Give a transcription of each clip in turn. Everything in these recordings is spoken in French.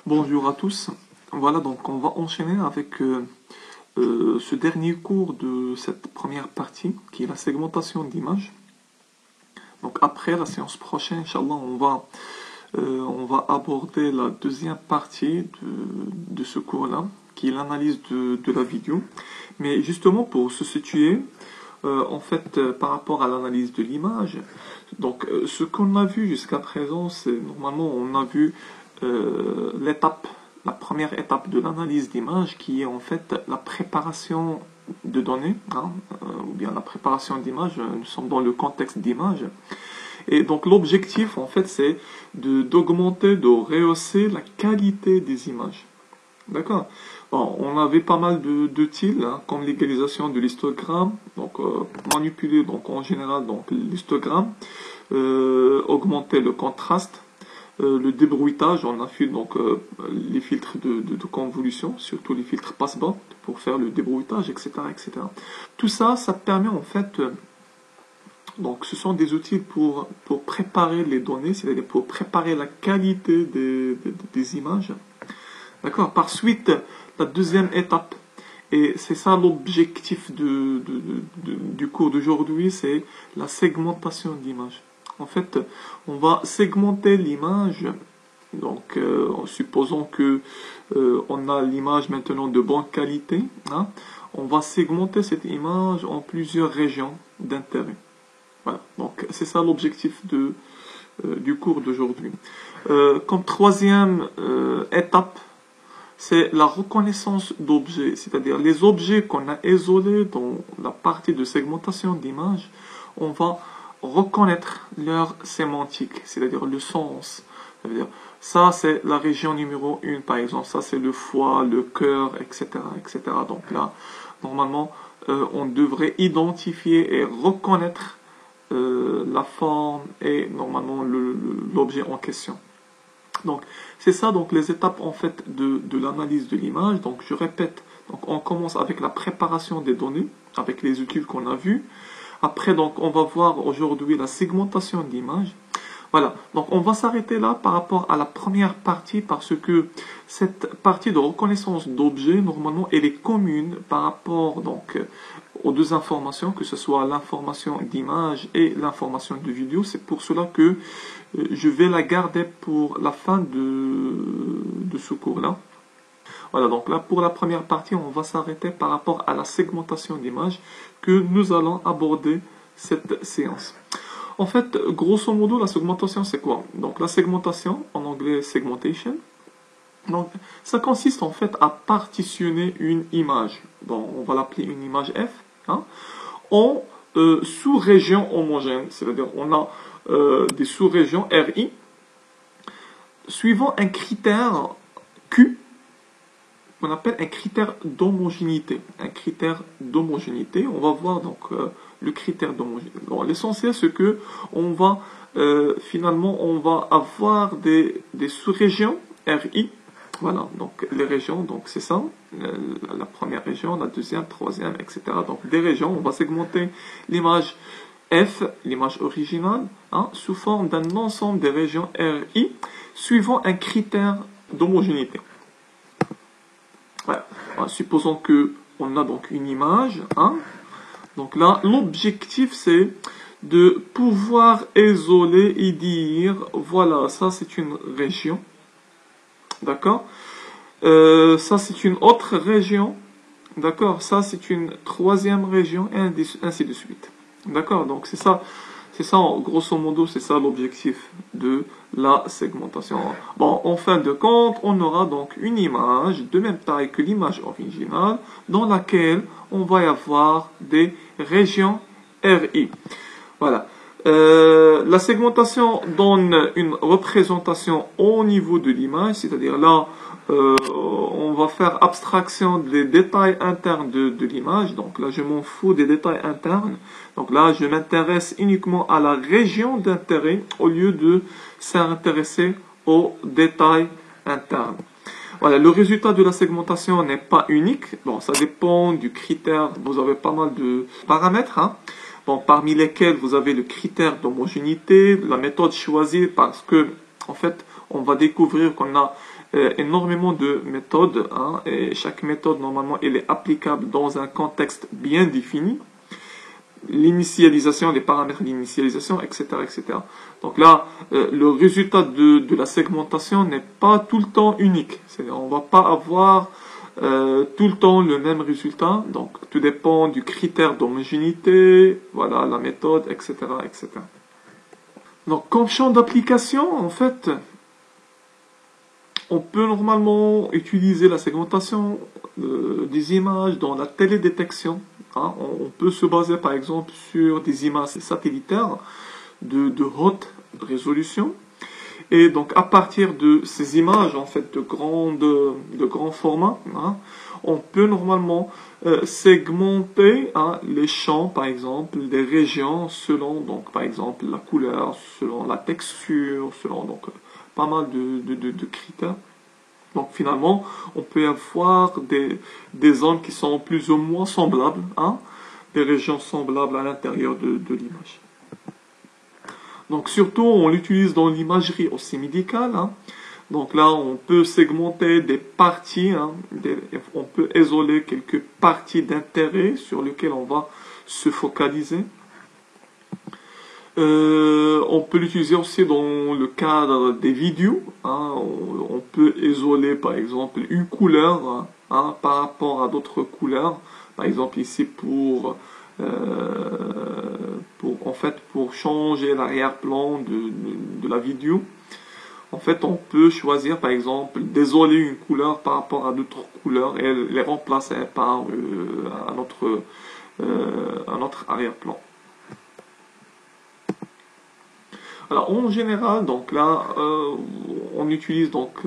Bonjour à tous. Voilà, donc on va enchaîner avec ce dernier cours de cette première partie, qui est la segmentation d'images. Donc après la séance prochaine, Inch'Allah, on va aborder la deuxième partie de ce cours-là, qui est l'analyse de la vidéo. Mais justement, pour se situer, par rapport à l'analyse de l'image, donc ce qu'on a vu jusqu'à présent, c'est normalement on a vu la première étape de l'analyse d'image, qui est en fait la préparation de données, ou bien la préparation d'images. Nous sommes dans le contexte d'image. Et donc l'objectif, en fait, c'est d'augmenter, de rehausser la qualité des images. D'accord. Bon, on avait pas mal d'outils, comme l'égalisation de l'histogramme, donc manipuler donc en général donc l'histogramme, augmenter le contraste, le débruitage. On a fait donc les filtres de convolution, surtout les filtres passe-bas pour faire le débruitage, etc., etc. Tout ça, ça permet en fait donc ce sont des outils pour préparer les données, c'est-à-dire pour préparer la qualité des images. D'accord. Par suite, la deuxième étape, et c'est ça l'objectif du cours d'aujourd'hui, c'est la segmentation d'image. En fait, on va segmenter l'image. Donc, en supposant que on a l'image maintenant de bonne qualité, on va segmenter cette image en plusieurs régions d'intérêt. Voilà. Donc, c'est ça l'objectif du cours d'aujourd'hui. Comme troisième étape, c'est la reconnaissance d'objets, c'est-à-dire les objets qu'on a isolés dans la partie de segmentation d'image, on va reconnaître leur sémantique, c'est-à-dire le sens. C'est-à-dire, ça c'est la région numéro 1, par exemple, ça c'est le foie, le cœur, etc., etc. Donc là, normalement, on devrait identifier et reconnaître la forme et normalement l'objet en question. Donc, c'est ça, donc les étapes en fait de l'analyse de l'image. Donc, je répète, donc on commence avec la préparation des données, avec les outils qu'on a vus. Après, donc, on va voir aujourd'hui la segmentation d'image. Voilà, donc on va s'arrêter là par rapport à la première partie, parce que cette partie de reconnaissance d'objets, normalement, elle est commune par rapport donc aux deux informations, que ce soit l'information d'image et l'information de vidéo. C'est pour cela que je vais la garder pour la fin de ce cours-là. Voilà, donc là, pour la première partie, on va s'arrêter par rapport à la segmentation d'image que nous allons aborder cette séance. En fait, grosso modo, la segmentation, c'est quoi? Donc, la segmentation, en anglais, segmentation. Donc, ça consiste en fait à partitionner une image. Donc, on va l'appeler une image F, en sous-régions homogènes. C'est-à-dire, on a des sous-régions RI, suivant un critère Q, qu'on appelle un critère d'homogénéité. Un critère d'homogénéité, on va voir donc le critère d'homogénéité. L'essentiel, c'est que on va finalement on va avoir des sous-régions RI. Voilà, donc les régions, donc c'est ça, la première région, la deuxième, troisième, etc. Donc des régions, on va segmenter l'image F, l'image originale, sous forme d'un ensemble des régions RI, suivant un critère d'homogénéité. Voilà. Supposons que on a donc une image, donc là, l'objectif c'est de pouvoir isoler et dire, voilà, ça c'est une région, d'accord, ça c'est une autre région, d'accord, ça c'est une troisième région, et ainsi de suite. D'accord, donc c'est ça, grosso modo, c'est ça l'objectif de la segmentation. Bon, en fin de compte, on aura donc une image de même taille que l'image originale, dans laquelle on va y avoir des régions RI. Voilà. La segmentation donne une représentation au niveau de l'image, c'est-à-dire là, on va faire abstraction des détails internes de l'image. Donc là, je m'en fous des détails internes. Donc là, je m'intéresse uniquement à la région d'intérêt au lieu de s'intéresser aux détails internes. Voilà, le résultat de la segmentation n'est pas unique. Bon, ça dépend du critère. Vous avez pas mal de paramètres, Bon, parmi lesquels vous avez le critère d'homogénéité, la méthode choisie, parce que, en fait, on va découvrir qu'on a énormément de méthodes, hein, et chaque méthode, normalement, elle est applicable dans un contexte bien défini. L'initialisation, les paramètres d'initialisation, etc., etc. Donc là, le résultat de la segmentation n'est pas tout le temps unique. On ne va pas avoir tout le temps le même résultat. Donc, tout dépend du critère d'homogénéité, voilà, la méthode, etc., etc. Donc, comme champ d'application, en fait, on peut normalement utiliser la segmentation des images dans la télédétection. Hein. On peut se baser par exemple sur des images satellitaires de haute résolution. Et donc à partir de ces images en fait de grand format, hein, on peut normalement segmenter, hein, les champs par exemple des régions selon donc par exemple la couleur, selon la texture, selon donc pas mal de critères. Donc finalement, on peut avoir des zones qui sont plus ou moins semblables, hein, des régions semblables à l'intérieur de l'image. Donc surtout, on l'utilise dans l'imagerie aussi médicale. Hein. Donc là, on peut segmenter des parties, hein, on peut isoler quelques parties d'intérêt sur lesquelles on va se focaliser. On peut l'utiliser aussi dans le cadre des vidéos. Hein. On peut isoler par exemple une couleur, hein, par rapport à d'autres couleurs. Par exemple ici pour changer l'arrière-plan de la vidéo. En fait, on peut choisir par exemple d'isoler une couleur par rapport à d'autres couleurs et les remplacer par un autre arrière-plan. Alors en général, donc là, on utilise donc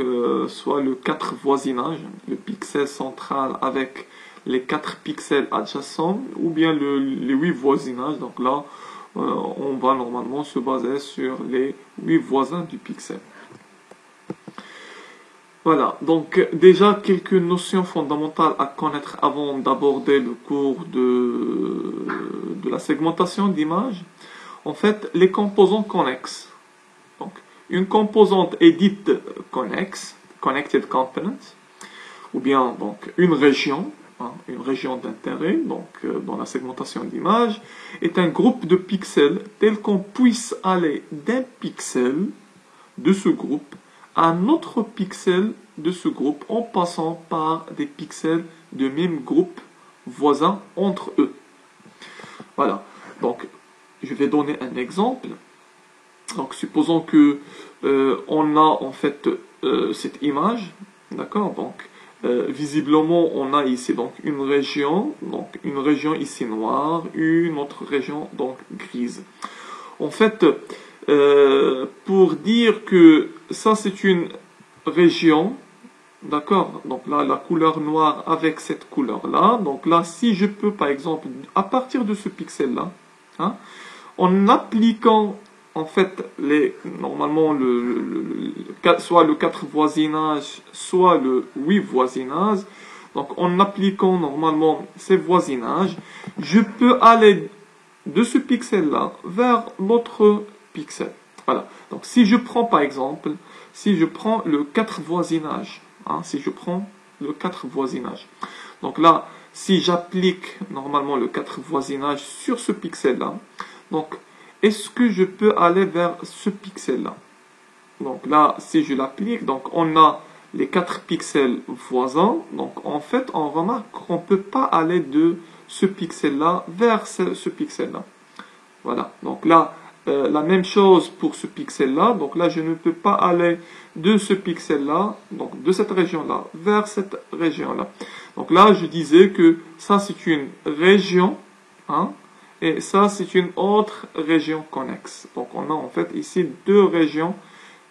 soit le 4 voisinage, le pixel central avec les 4 pixels adjacents, ou bien les 8 voisinages. Donc là, on va normalement se baser sur les 8 voisins du pixel. Voilà, donc déjà quelques notions fondamentales à connaître avant d'aborder le cours de la segmentation d'images. En fait, les composants connexes. Donc, une composante est dite connexe, connected component, ou bien donc une région d'intérêt, donc dans la segmentation d'image, est un groupe de pixels tel qu'on puisse aller d'un pixel de ce groupe à un autre pixel de ce groupe en passant par des pixels de même groupe voisins entre eux. Voilà, donc je vais donner un exemple. Donc, supposons que on a en fait cette image, d'accord. Donc, visiblement, on a ici donc une région ici noire, une autre région donc grise. En fait, pour dire que ça c'est une région, d'accord. Donc là, la couleur noire avec cette couleur là. Donc là, si je peux par exemple, à partir de ce pixel là, hein, en appliquant en fait normalement soit le 4 voisinage, soit le 8 voisinage, donc en appliquant normalement ces voisinages, je peux aller de ce pixel là vers l'autre pixel. Voilà. Donc si je prends par exemple, si je prends le 4 voisinage, hein, donc là, si j'applique normalement le 4 voisinage sur ce pixel là, donc est-ce que je peux aller vers ce pixel là? Donc là, si je l'applique, donc on a les 4 pixels voisins. Donc en fait, on remarque qu'on ne peut pas aller de ce pixel là vers ce pixel là. Voilà. Donc là, la même chose pour ce pixel là. Donc là, je ne peux pas aller de ce pixel là, donc de cette région là, vers cette région là. Donc là, je disais que ça c'est une région, hein, et ça c'est une autre région connexe. Donc on a en fait ici deux régions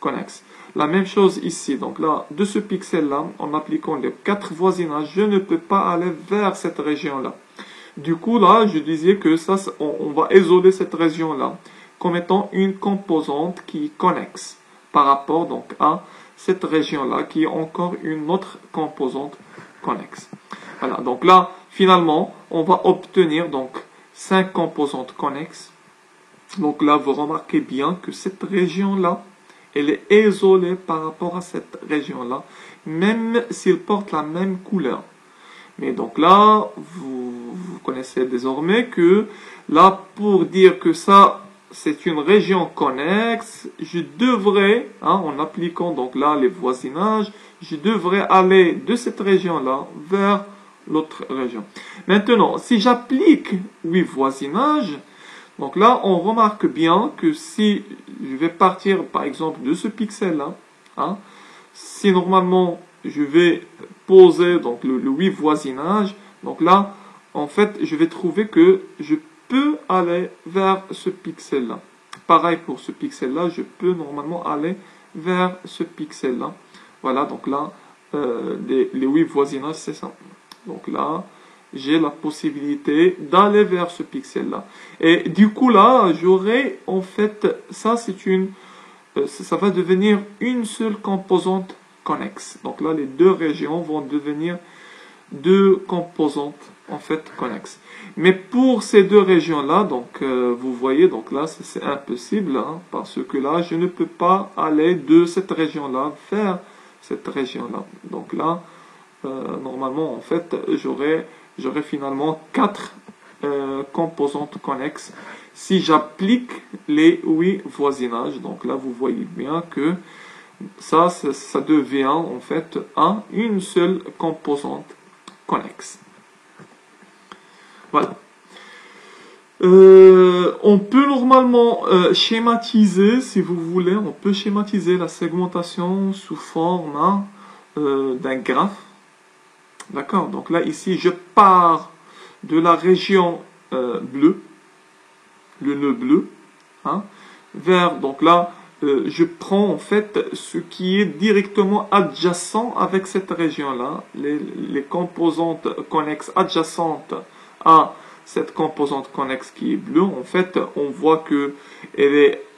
connexes. La même chose ici. Donc là, de ce pixel là, en appliquant les 4 voisinages, je ne peux pas aller vers cette région là. Du coup là, je disais que ça, on va isoler cette région là comme étant une composante qui est connexe par rapport donc à cette région là qui est encore une autre composante connexe. Voilà, donc là finalement on va obtenir donc 5 composantes connexes. Donc là vous remarquez bien que cette région là elle est isolée par rapport à cette région-là, même s'il porte la même couleur. Mais donc là, vous connaissez désormais que là, pour dire que ça, c'est une région connexe, je devrais, en appliquant donc là les voisinages, je devrais aller de cette région-là vers l'autre région. Maintenant, si j'applique oui voisinage, donc là, on remarque bien que si je vais partir par exemple de ce pixel-là, si normalement je vais poser donc le oui voisinage, donc là, en fait, je vais trouver que je peux aller vers ce pixel-là. Pareil pour ce pixel-là, je peux normalement aller vers ce pixel-là. Voilà, donc là, les oui voisinages, c'est ça. Donc là, j'ai la possibilité d'aller vers ce pixel-là. Et du coup, là, j'aurai, en fait, ça, ça va devenir une seule composante connexe. Donc là, les deux régions vont devenir deux composantes, en fait, connexes. Mais pour ces deux régions-là, donc, vous voyez, donc là, c'est impossible, parce que là, je ne peux pas aller de cette région-là vers cette région-là. Donc là, normalement, en fait, j'aurai finalement quatre composantes connexes si j'applique les oui voisinages. Donc là, vous voyez bien que ça devient en fait une seule composante connexe. Voilà. On peut normalement schématiser, si vous voulez, on peut schématiser la segmentation sous forme d'un graphe. D'accord? Donc là, ici, je pars de la région bleue, le nœud bleu, vers, donc là, je prends en fait ce qui est directement adjacent avec cette région-là, les composantes connexes adjacentes à cette composante connexe qui est bleue. En fait, on voit que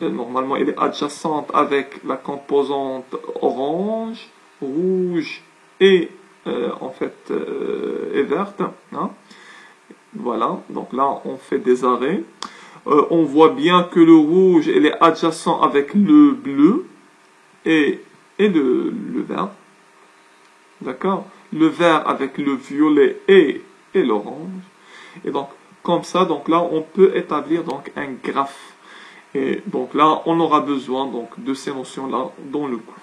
normalement, elle est adjacente avec la composante orange, rouge et en fait est verte. Voilà, donc là on fait des arrêts. On voit bien que le rouge elle est adjacent avec le bleu et le vert. D'accord? Le vert avec le violet et l'orange. Et donc comme ça, donc là on peut établir donc un graphe. Et donc là on aura besoin donc de ces notions là dans le cours.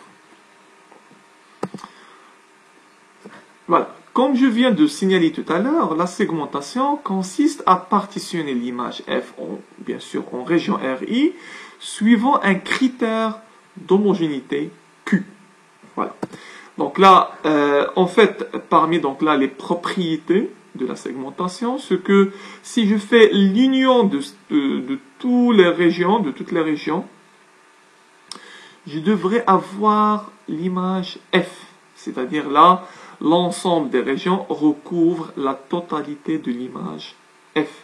Voilà. Comme je viens de signaler tout à l'heure, la segmentation consiste à partitionner l'image F, bien sûr, en région RI, suivant un critère d'homogénéité Q. Voilà. Donc là, en fait, parmi donc là les propriétés de la segmentation, c'est que si je fais l'union de toutes les régions, je devrais avoir l'image F, c'est-à-dire là, l'ensemble des régions recouvre la totalité de l'image F.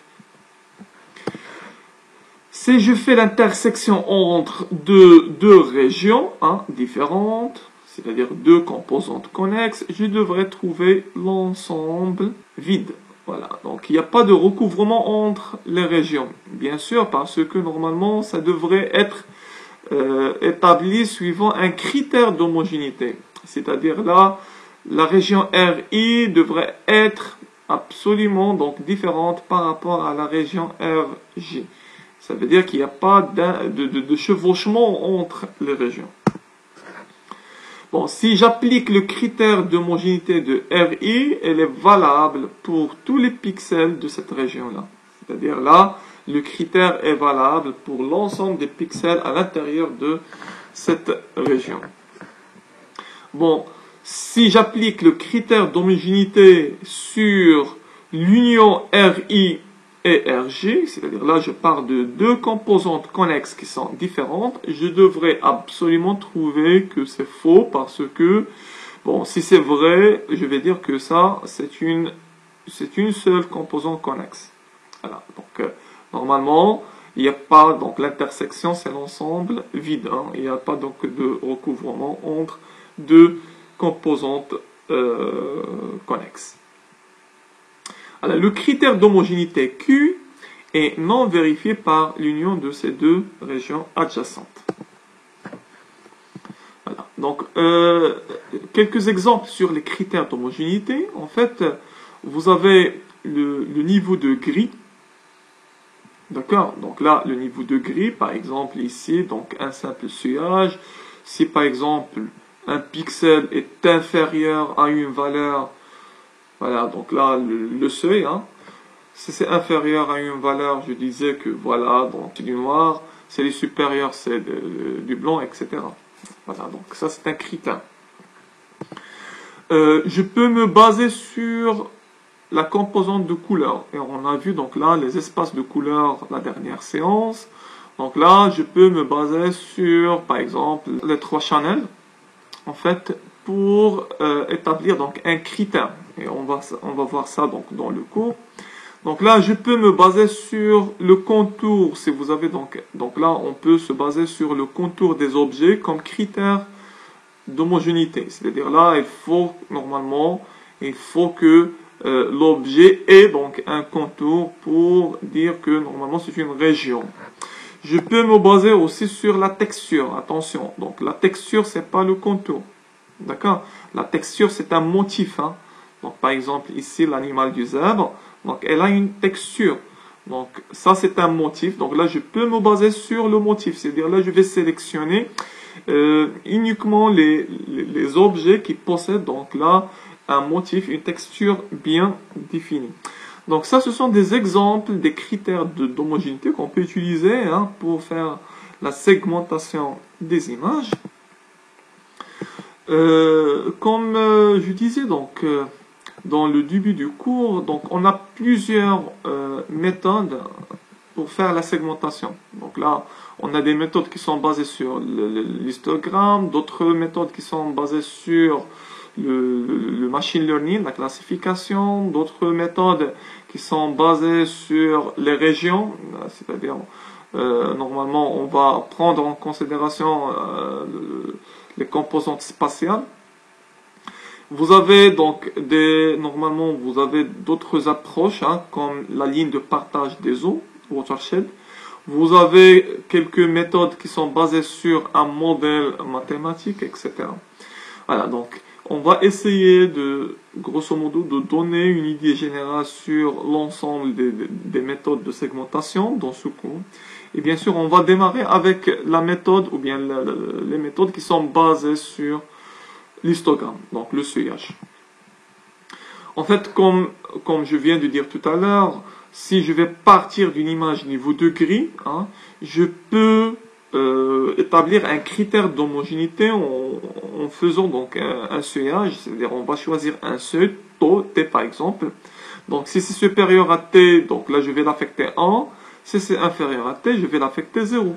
Si je fais l'intersection entre deux régions différentes, c'est-à-dire deux composantes connexes, je devrais trouver l'ensemble vide. Voilà, donc il n'y a pas de recouvrement entre les régions. Bien sûr, parce que normalement, ça devrait être établi suivant un critère d'homogénéité. C'est-à-dire là, la région RI devrait être absolument donc différente par rapport à la région RJ. Ça veut dire qu'il n'y a pas de chevauchement entre les régions. Bon, si j'applique le critère d'homogénéité de RI, elle est valable pour tous les pixels de cette région-là. C'est-à-dire là, le critère est valable pour l'ensemble des pixels à l'intérieur de cette région. Bon, si j'applique le critère d'homogénéité sur l'union RI et RJ, c'est-à-dire là je pars de deux composantes connexes qui sont différentes, je devrais absolument trouver que c'est faux parce que, bon, si c'est vrai, je vais dire que ça, c'est une seule composante connexe. Voilà, donc normalement, il n'y a pas, donc l'intersection c'est l'ensemble vide, il n'y a pas donc de recouvrement entre deux composantes connexes. Alors, le critère d'homogénéité Q est non vérifié par l'union de ces deux régions adjacentes. Donc, quelques exemples sur les critères d'homogénéité. En fait, vous avez le niveau de gris. D'accord? Donc là, le niveau de gris, par exemple, ici, donc un simple seuillage. Si par exemple, un pixel est inférieur à une valeur, voilà, donc là, le seuil, hein. Si c'est inférieur à une valeur, je disais que voilà, donc c'est du noir. Si elle est supérieure, c'est du blanc, etc. Voilà, donc ça c'est un critère. Je peux me baser sur la composante de couleur. Et on a vu donc là les espaces de couleur la dernière séance. Donc là, je peux me baser sur, par exemple, les 3 channels, en fait, pour établir donc un critère. Et on va voir ça donc dans le cours. Donc là, je peux me baser sur le contour. Si vous avez donc là, on peut se baser sur le contour des objets comme critère d'homogénéité. C'est-à-dire là, il faut que l'objet ait donc un contour pour dire que normalement c'est une région. Je peux me baser aussi sur la texture. Attention, donc la texture c'est pas le contour. D'accord? La texture c'est un motif. Hein. Donc par exemple ici l'animal du zèbre. Donc, elle a une texture. Donc, ça, c'est un motif. Donc, là, je peux me baser sur le motif. C'est-à-dire, là, je vais sélectionner uniquement les objets qui possèdent, donc là, un motif, une texture bien définie. Donc, ça, ce sont des exemples, des critères d'homogénéité qu'on peut utiliser hein, pour faire la segmentation des images. Comme je disais, donc... dans le début du cours, donc on a plusieurs méthodes pour faire la segmentation. Donc là, on a des méthodes qui sont basées sur l'histogramme, d'autres méthodes qui sont basées sur le machine learning, la classification, d'autres méthodes qui sont basées sur les régions, c'est-à-dire normalement on va prendre en considération les composantes spatiales. Vous avez donc normalement vous avez d'autres approches hein, comme la ligne de partage des eaux, watershed. Vous avez quelques méthodes qui sont basées sur un modèle mathématique, etc. Voilà, donc on va essayer de, grosso modo, de donner une idée générale sur l'ensemble des méthodes de segmentation dans ce cours. Et bien sûr, on va démarrer avec la méthode ou bien les méthodes qui sont basées sur l'histogramme, donc le seuillage. En fait, comme je viens de dire tout à l'heure, si je vais partir d'une image niveau de gris, hein, je peux établir un critère d'homogénéité en faisant donc un seuillage, c'est-à-dire on va choisir un seuil, taux, T par exemple. Donc si c'est supérieur à T, donc là je vais l'affecter 1, si c'est inférieur à T, je vais l'affecter 0.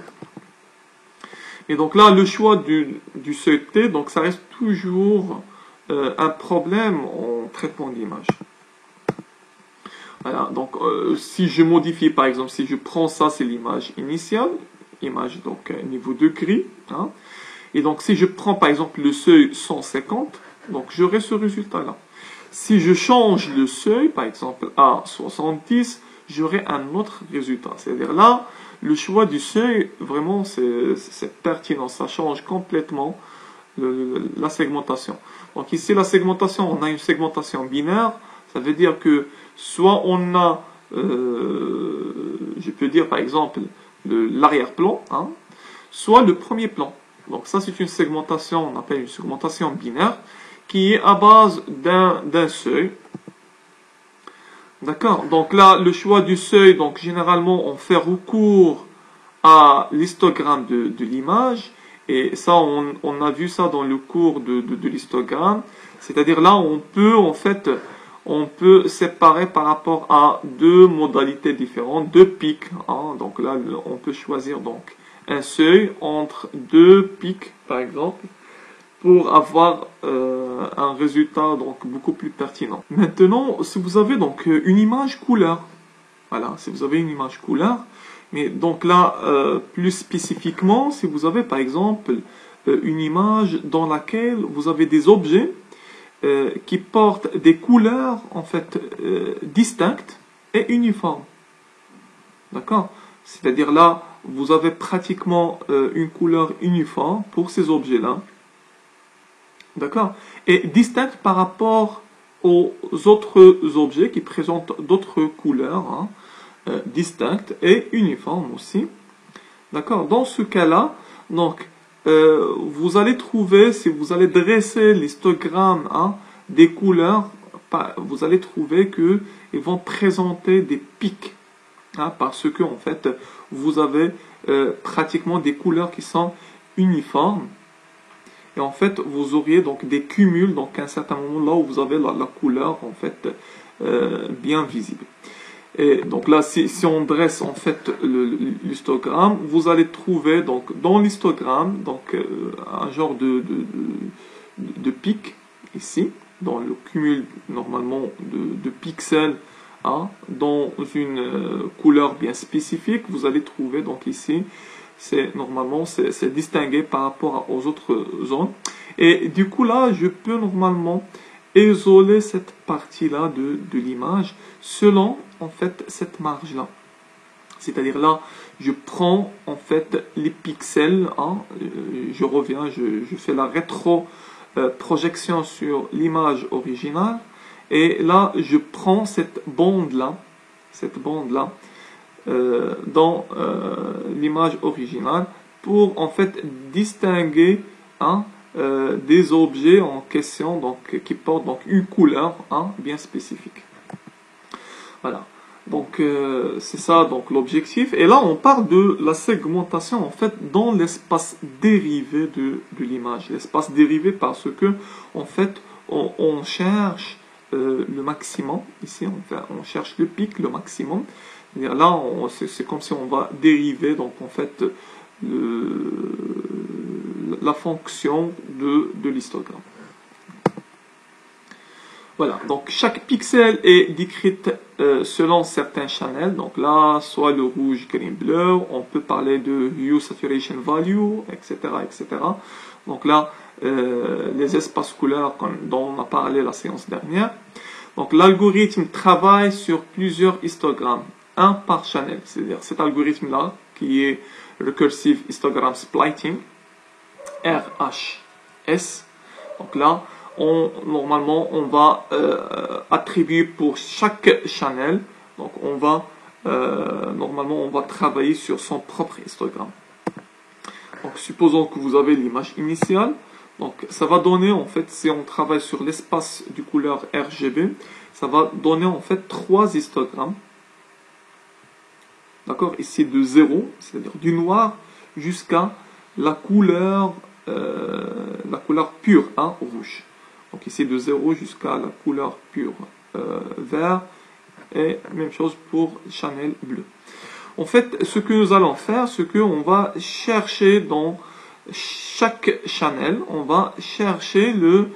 Et donc là, le choix du seuil T, donc ça reste toujours un problème en traitement d'image. Voilà, donc si je modifie, par exemple, si je prends ça, c'est l'image initiale, image donc niveau de gris, hein, et donc si je prends par exemple le seuil 150, donc j'aurai ce résultat-là. Si je change le seuil, par exemple à 70, j'aurai un autre résultat. C'est-à-dire là, le choix du seuil, vraiment, c'est pertinent. Ça change complètement la segmentation. Donc ici, la segmentation, on a une segmentation binaire. Ça veut dire que soit on a, je peux dire par exemple, l'arrière-plan, hein, soit le premier plan. Donc ça, c'est une segmentation, on appelle une segmentation binaire, qui est à base d'un seuil. D'accord? Donc là, le choix du seuil, donc généralement, on fait recours à l'histogramme de l'image. Et ça, on a vu ça dans le cours de l'histogramme. C'est-à-dire là, on peut séparer par rapport à deux modalités différentes, deux pics. Hein. Donc là, on peut choisir donc un seuil entre deux pics, par exemple, pour avoir un résultat donc beaucoup plus pertinent. Maintenant, si vous avez donc une image couleur, voilà, si vous avez une image couleur, mais donc là, plus spécifiquement, si vous avez par exemple une image dans laquelle vous avez des objets qui portent des couleurs en fait distinctes et uniformes. D'accord? C'est-à-dire là, vous avez pratiquement une couleur uniforme pour ces objets-là. D'accord? Et distincte par rapport aux autres objets qui présentent d'autres couleurs, hein, distinctes et uniformes aussi. D'accord? Dans ce cas-là, donc, vous allez trouver, si vous allez dresser l'histogramme, hein, des couleurs, vous allez trouver qu'ils vont présenter des pics, hein, parce que, en fait, vous avez pratiquement des couleurs qui sont uniformes. Et en fait, vous auriez donc des cumuls, donc à un certain moment là où vous avez la couleur, en fait, bien visible. Et donc là, si on dresse en fait l'histogramme, vous allez trouver donc dans l'histogramme donc un genre de pic ici, dans le cumul normalement de pixels, hein, dans une couleur bien spécifique. Vous allez trouver donc ici, normalement c'est distingué par rapport aux autres zones. Et du coup là, je peux normalement isoler cette partie-là de l'image selon en fait cette marge-là. C'est-à-dire là, je prends en fait les pixels, hein, je reviens, je fais la rétro-projection sur l'image originale, et là, je prends cette bande-là dans l'image originale pour en fait distinguer, hein, des objets en question donc, qui portent donc, une couleur, hein, bien spécifique. Voilà. Donc c'est ça donc l'objectif. Et là on parle de la segmentation en fait dans l'espace dérivé de l'image. L'espace dérivé parce que en fait on cherche le maximum. Ici on cherche le pic, le maximum. Là c'est comme si on va dériver donc en fait la fonction de l'histogramme. Voilà, donc chaque pixel est décrit selon certains channels. Donc là, soit le rouge, green, bleu. On peut parler de hue, saturation value, etc., etc. Donc là, les espaces couleurs dont on a parlé la séance dernière. Donc l'algorithme travaille sur plusieurs histogrammes, un par channel. C'est-à-dire cet algorithme-là, qui est Recursive Histogram Splitting, RHS. Donc là, normalement, on va attribuer pour chaque channel. Donc, normalement, on va travailler sur son propre histogramme. Donc, supposons que vous avez l'image initiale. Donc, ça va donner, en fait, si on travaille sur l'espace du couleur RGB, ça va donner, en fait, 3 histogrammes. D'accord? Ici, de 0, c'est-à-dire du noir, jusqu'à la couleur pure, hein, rouge. Donc ici de 0 jusqu'à la couleur pure vert, et même chose pour channel bleu. En fait, ce que nous allons faire, c'est qu'on va chercher dans chaque channel, on va chercher le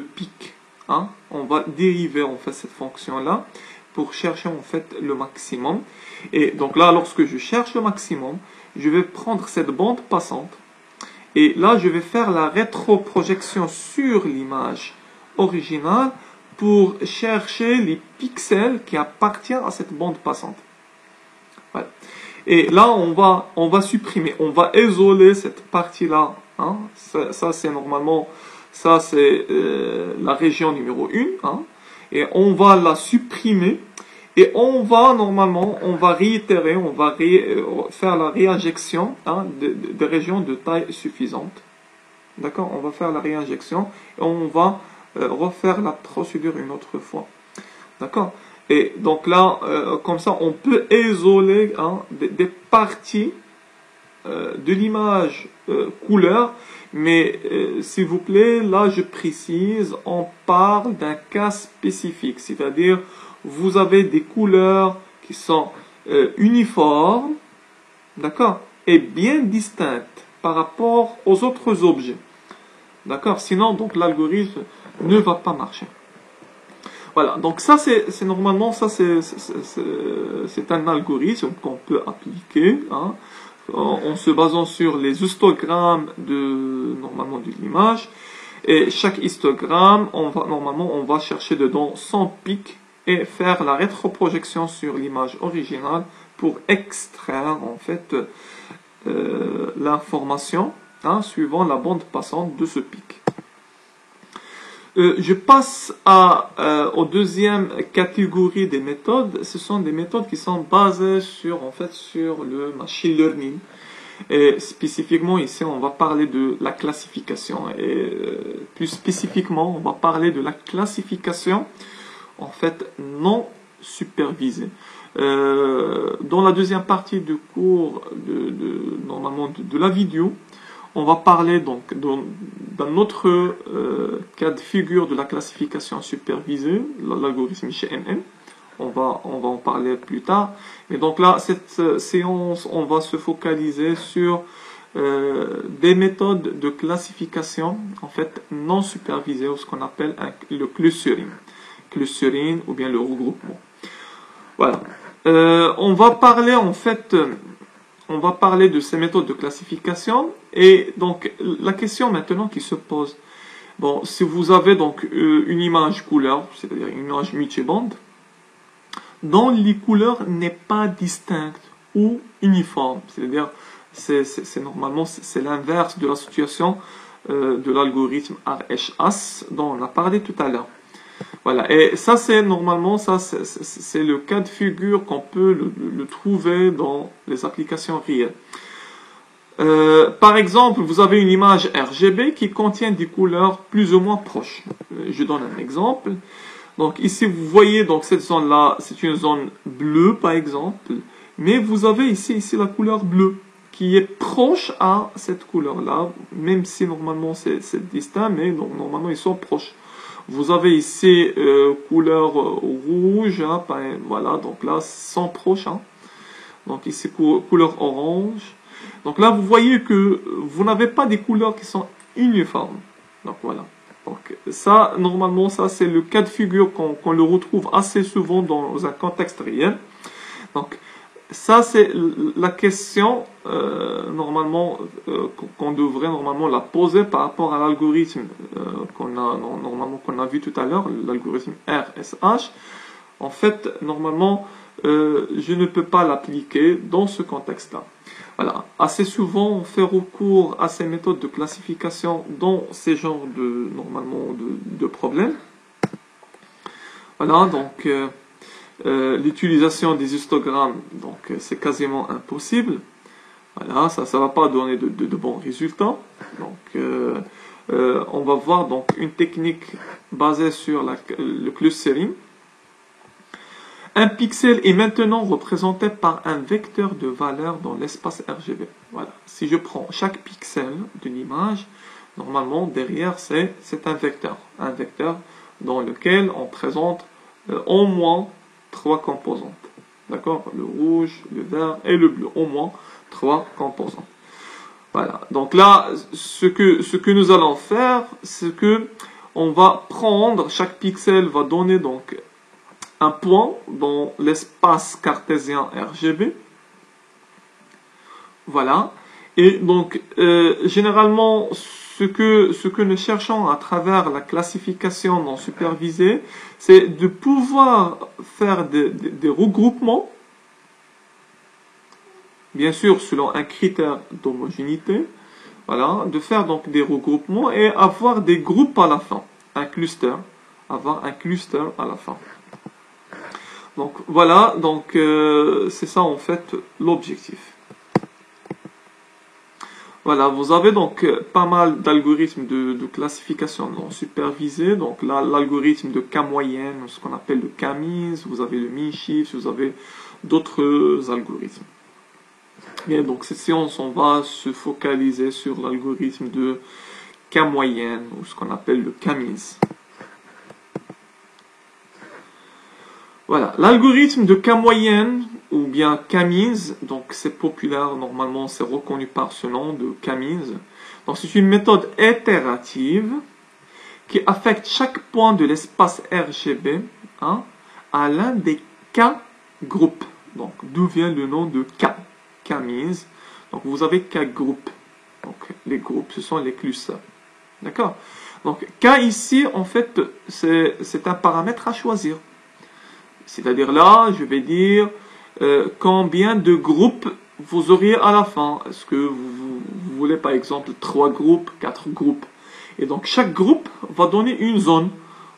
pic. Hein? On va dériver en fait cette fonction-là pour chercher en fait le maximum. Et donc là, lorsque je cherche le maximum, je vais prendre cette bande passante. Et là, je vais faire la rétroprojection sur l'image originale pour chercher les pixels qui appartiennent à cette bande passante. Voilà. Et là, on va supprimer, on va isoler cette partie-là. Hein. Ça c'est normalement, ça c'est la région numéro 1. Hein. Et on va la supprimer. Et on va réitérer, on va faire la réinjection, hein, de régions de taille suffisante. D'accord? On va faire la réinjection et on va refaire la procédure une autre fois. D'accord? Et donc là, comme ça, on peut isoler, hein, des parties de l'image couleur. Mais s'il vous plaît, là je précise, on parle d'un cas spécifique, c'est-à-dire vous avez des couleurs qui sont uniformes, d'accord, et bien distinctes par rapport aux autres objets, d'accord. Sinon, donc l'algorithme ne va pas marcher. Voilà. Donc ça, c'est normalement ça, c'est un algorithme qu'on peut appliquer, hein, en se basant sur les histogrammes normalement de l'image. Et chaque histogramme, on va chercher dedans son pic et faire la rétroprojection sur l'image originale pour extraire en fait l'information, hein, suivant la bande passante de ce pic. Je passe aux deuxième catégorie des méthodes. Ce sont des méthodes qui sont basées sur, en fait, sur le machine learning. Et spécifiquement ici, on va parler de la classification. Et plus spécifiquement, on va parler de la classification, en fait, non supervisée. Dans la deuxième partie du cours, normalement de la vidéo, on va parler donc d'un autre cas de figure de la classification supervisée, l'algorithme GNN. On va en parler plus tard. Et donc là, cette séance, on va se focaliser sur des méthodes de classification, en fait, non supervisées, ou ce qu'on appelle le clustering. Clustering ou bien le regroupement. Voilà. On va parler, en fait, on va parler de ces méthodes de classification. Et donc, la question maintenant qui se pose, bon, si vous avez donc une image couleur, c'est-à-dire une image multibande, dont les couleurs n'est pas distincte ou uniforme, c'est-à-dire c'est normalement c'est l'inverse de la situation de l'algorithme RHS dont on a parlé tout à l'heure. Voilà, et ça c'est normalement c'est le cas de figure qu'on peut le trouver dans les applications réelles. Par exemple, vous avez une image RGB qui contient des couleurs plus ou moins proches. Je donne un exemple. Donc ici, vous voyez, donc cette zone-là, c'est une zone bleue, par exemple. Mais vous avez ici la couleur bleue, qui est proche à cette couleur-là, même si normalement c'est distinct, mais donc, normalement ils sont proches. Vous avez ici couleur rouge, hein, voilà, donc là, ils sont proches. Hein. Donc ici, couleur orange. Donc là, vous voyez que vous n'avez pas des couleurs qui sont uniformes. Donc voilà. Donc ça, normalement, ça c'est le cas de figure qu'on le retrouve assez souvent dans un contexte réel. Donc ça c'est la question normalement qu'on devrait normalement la poser par rapport à l'algorithme qu'on a vu tout à l'heure, l'algorithme RSH. En fait, normalement, je ne peux pas l'appliquer dans ce contexte-là. Voilà. Assez souvent, on fait recours à ces méthodes de classification dans ces genres de problèmes. Voilà, donc l'utilisation des histogrammes, donc c'est quasiment impossible. Voilà, ça va pas donner de bons résultats. Donc, on va voir donc une technique basée sur le clustering. Un pixel est maintenant représenté par un vecteur de valeur dans l'espace RGB. Voilà. Si je prends chaque pixel d'une image, normalement derrière c'est un vecteur dans lequel on présente au moins 3 composantes. D'accord? Le rouge, le vert et le bleu. Au moins 3 composantes. Voilà. Donc là, ce que nous allons faire, c'est que on va prendre, chaque pixel va donner donc un point dans l'espace cartésien RGB. Voilà. Et donc, généralement, ce que nous cherchons à travers la classification non supervisée, c'est de pouvoir faire des regroupements, bien sûr selon un critère d'homogénéité, voilà, de faire donc des regroupements et avoir des groupes à la fin, avoir un cluster à la fin. Donc voilà, donc c'est ça en fait l'objectif. Voilà, vous avez donc pas mal d'algorithmes de classification non supervisés. Donc là, l'algorithme de K-moyenne, ce qu'on appelle le K-means, vous avez le mean-shift, vous avez d'autres algorithmes. Bien, donc cette séance, on va se focaliser sur l'algorithme de K-moyenne, ou ce qu'on appelle le K-means. Voilà, l'algorithme de K-moyenne ou bien K-means, donc c'est populaire, normalement c'est reconnu par ce nom de K-means. Donc c'est une méthode itérative qui affecte chaque point de l'espace RGB hein, à l'un des K-groupes. Donc d'où vient le nom de K-means. Donc vous avez K-groupes. Donc les groupes, ce sont les clusters. D'accord? Donc K ici, en fait, c'est un paramètre à choisir. C'est-à-dire là, je vais dire combien de groupes vous auriez à la fin. Est-ce que vous voulez par exemple 3 groupes, 4 groupes? Et donc chaque groupe va donner une zone.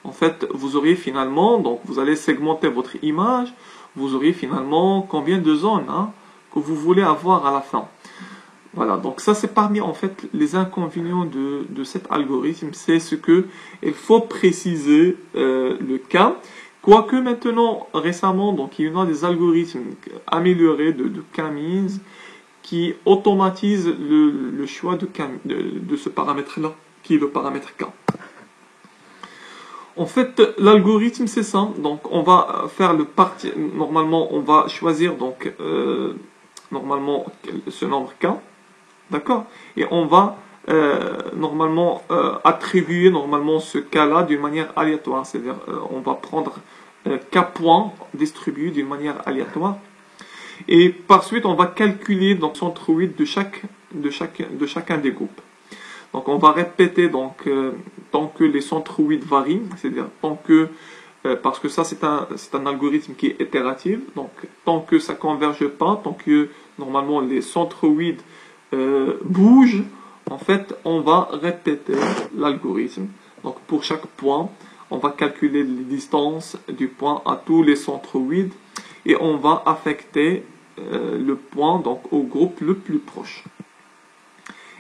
En fait, vous auriez finalement, donc vous allez segmenter votre image, vous auriez finalement combien de zones hein, que vous voulez avoir à la fin. Voilà, donc ça c'est parmi en fait les inconvénients de cet algorithme, c'est ce que il faut préciser le cas. Quoique maintenant, récemment, donc il y a des algorithmes améliorés de k-means qui automatisent le choix de ce paramètre-là, qui est le paramètre k. En fait, l'algorithme c'est ça. Donc on va faire le parti. Normalement, on va choisir donc normalement ce nombre k. D'accord? Et on va normalement attribuer normalement ce cas-là d'une manière aléatoire. C'est-à-dire on va prendre k points distribués d'une manière aléatoire. Et par suite, on va calculer donc centroïde de chacun des groupes. Donc on va répéter donc tant que les centroïdes varient, c'est-à-dire tant que parce que ça c'est un algorithme qui est itératif. Donc tant que ça converge pas, tant que normalement les centroïdes bouge, en fait, on va répéter l'algorithme. Donc, pour chaque point, on va calculer les distances du point à tous les centroïdes et on va affecter le point donc au groupe le plus proche.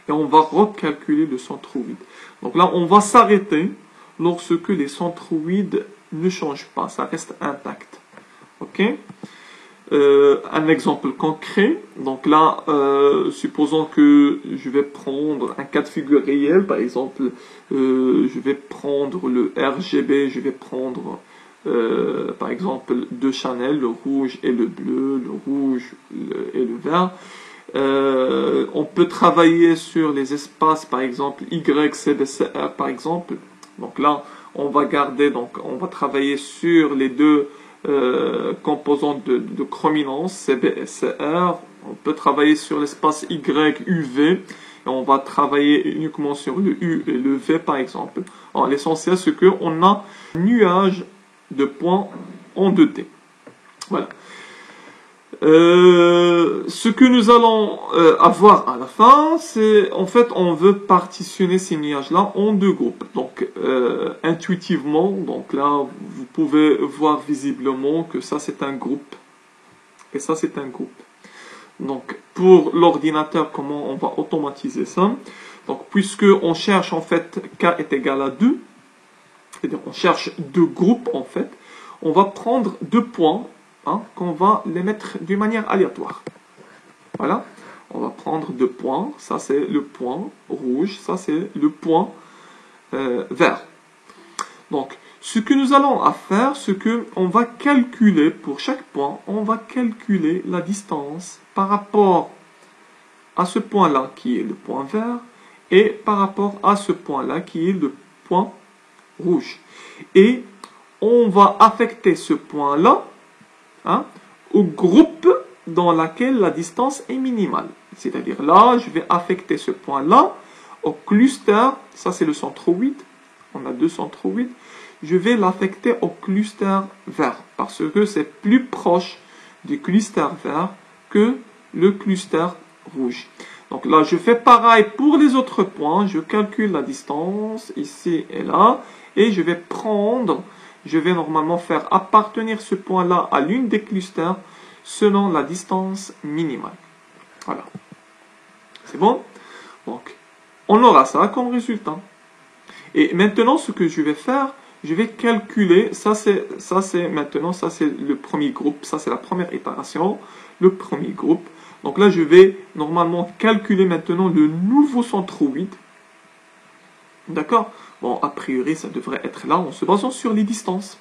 Et on va recalculer le centroïde. Donc là, on va s'arrêter lorsque les centroïdes ne changent pas, ça reste intact. Ok? Un exemple concret, donc là, supposons que je vais prendre un cas de figure réel, par exemple, je vais prendre le RGB, je vais prendre, par exemple, deux Chanel, le rouge et le bleu, le rouge et le vert. On peut travailler sur les espaces, par exemple, Y, CBCR, par exemple. Donc là, on va garder, donc on va travailler sur les deux composantes de chrominance, CB et CR. On peut travailler sur l'espace Y, UV, et on va travailler uniquement sur le U et le V par exemple. L'essentiel c'est qu'on a un nuage de points en 2D. Voilà. Ce que nous allons avoir à la fin, c'est en fait on veut partitionner ces nuages-là en deux groupes. Donc intuitivement, donc là vous pouvez voir visiblement que ça c'est un groupe et ça c'est un groupe. Donc pour l'ordinateur, comment on va automatiser ça? Donc puisque on cherche en fait k est égal à 2, c'est-à-dire on cherche deux groupes en fait, on va prendre deux points. Qu'on va les mettre d'une manière aléatoire. Voilà, on va prendre deux points, ça c'est le point rouge, ça c'est le point vert. Donc, ce que nous allons faire, c'est que on va calculer pour chaque point, on va calculer la distance par rapport à ce point-là qui est le point vert et par rapport à ce point-là qui est le point rouge. Et on va affecter ce point-là au groupe dans lequel la distance est minimale. C'est-à-dire là, je vais affecter ce point-là au cluster, ça c'est le centroïde, on a deux centroïdes, je vais l'affecter au cluster vert, parce que c'est plus proche du cluster vert que le cluster rouge. Donc là, je fais pareil pour les autres points, je calcule la distance ici et là, et je vais normalement faire appartenir ce point-là à l'une des clusters selon la distance minimale. Voilà. C'est bon? Donc, on aura ça comme résultat. Et maintenant, ce que je vais faire, je vais calculer, ça c'est le premier groupe, ça c'est la première itération, le premier groupe. Donc là, je vais normalement calculer maintenant le nouveau centroïde. D'accord? Bon, a priori, ça devrait être là en se basant sur les distances.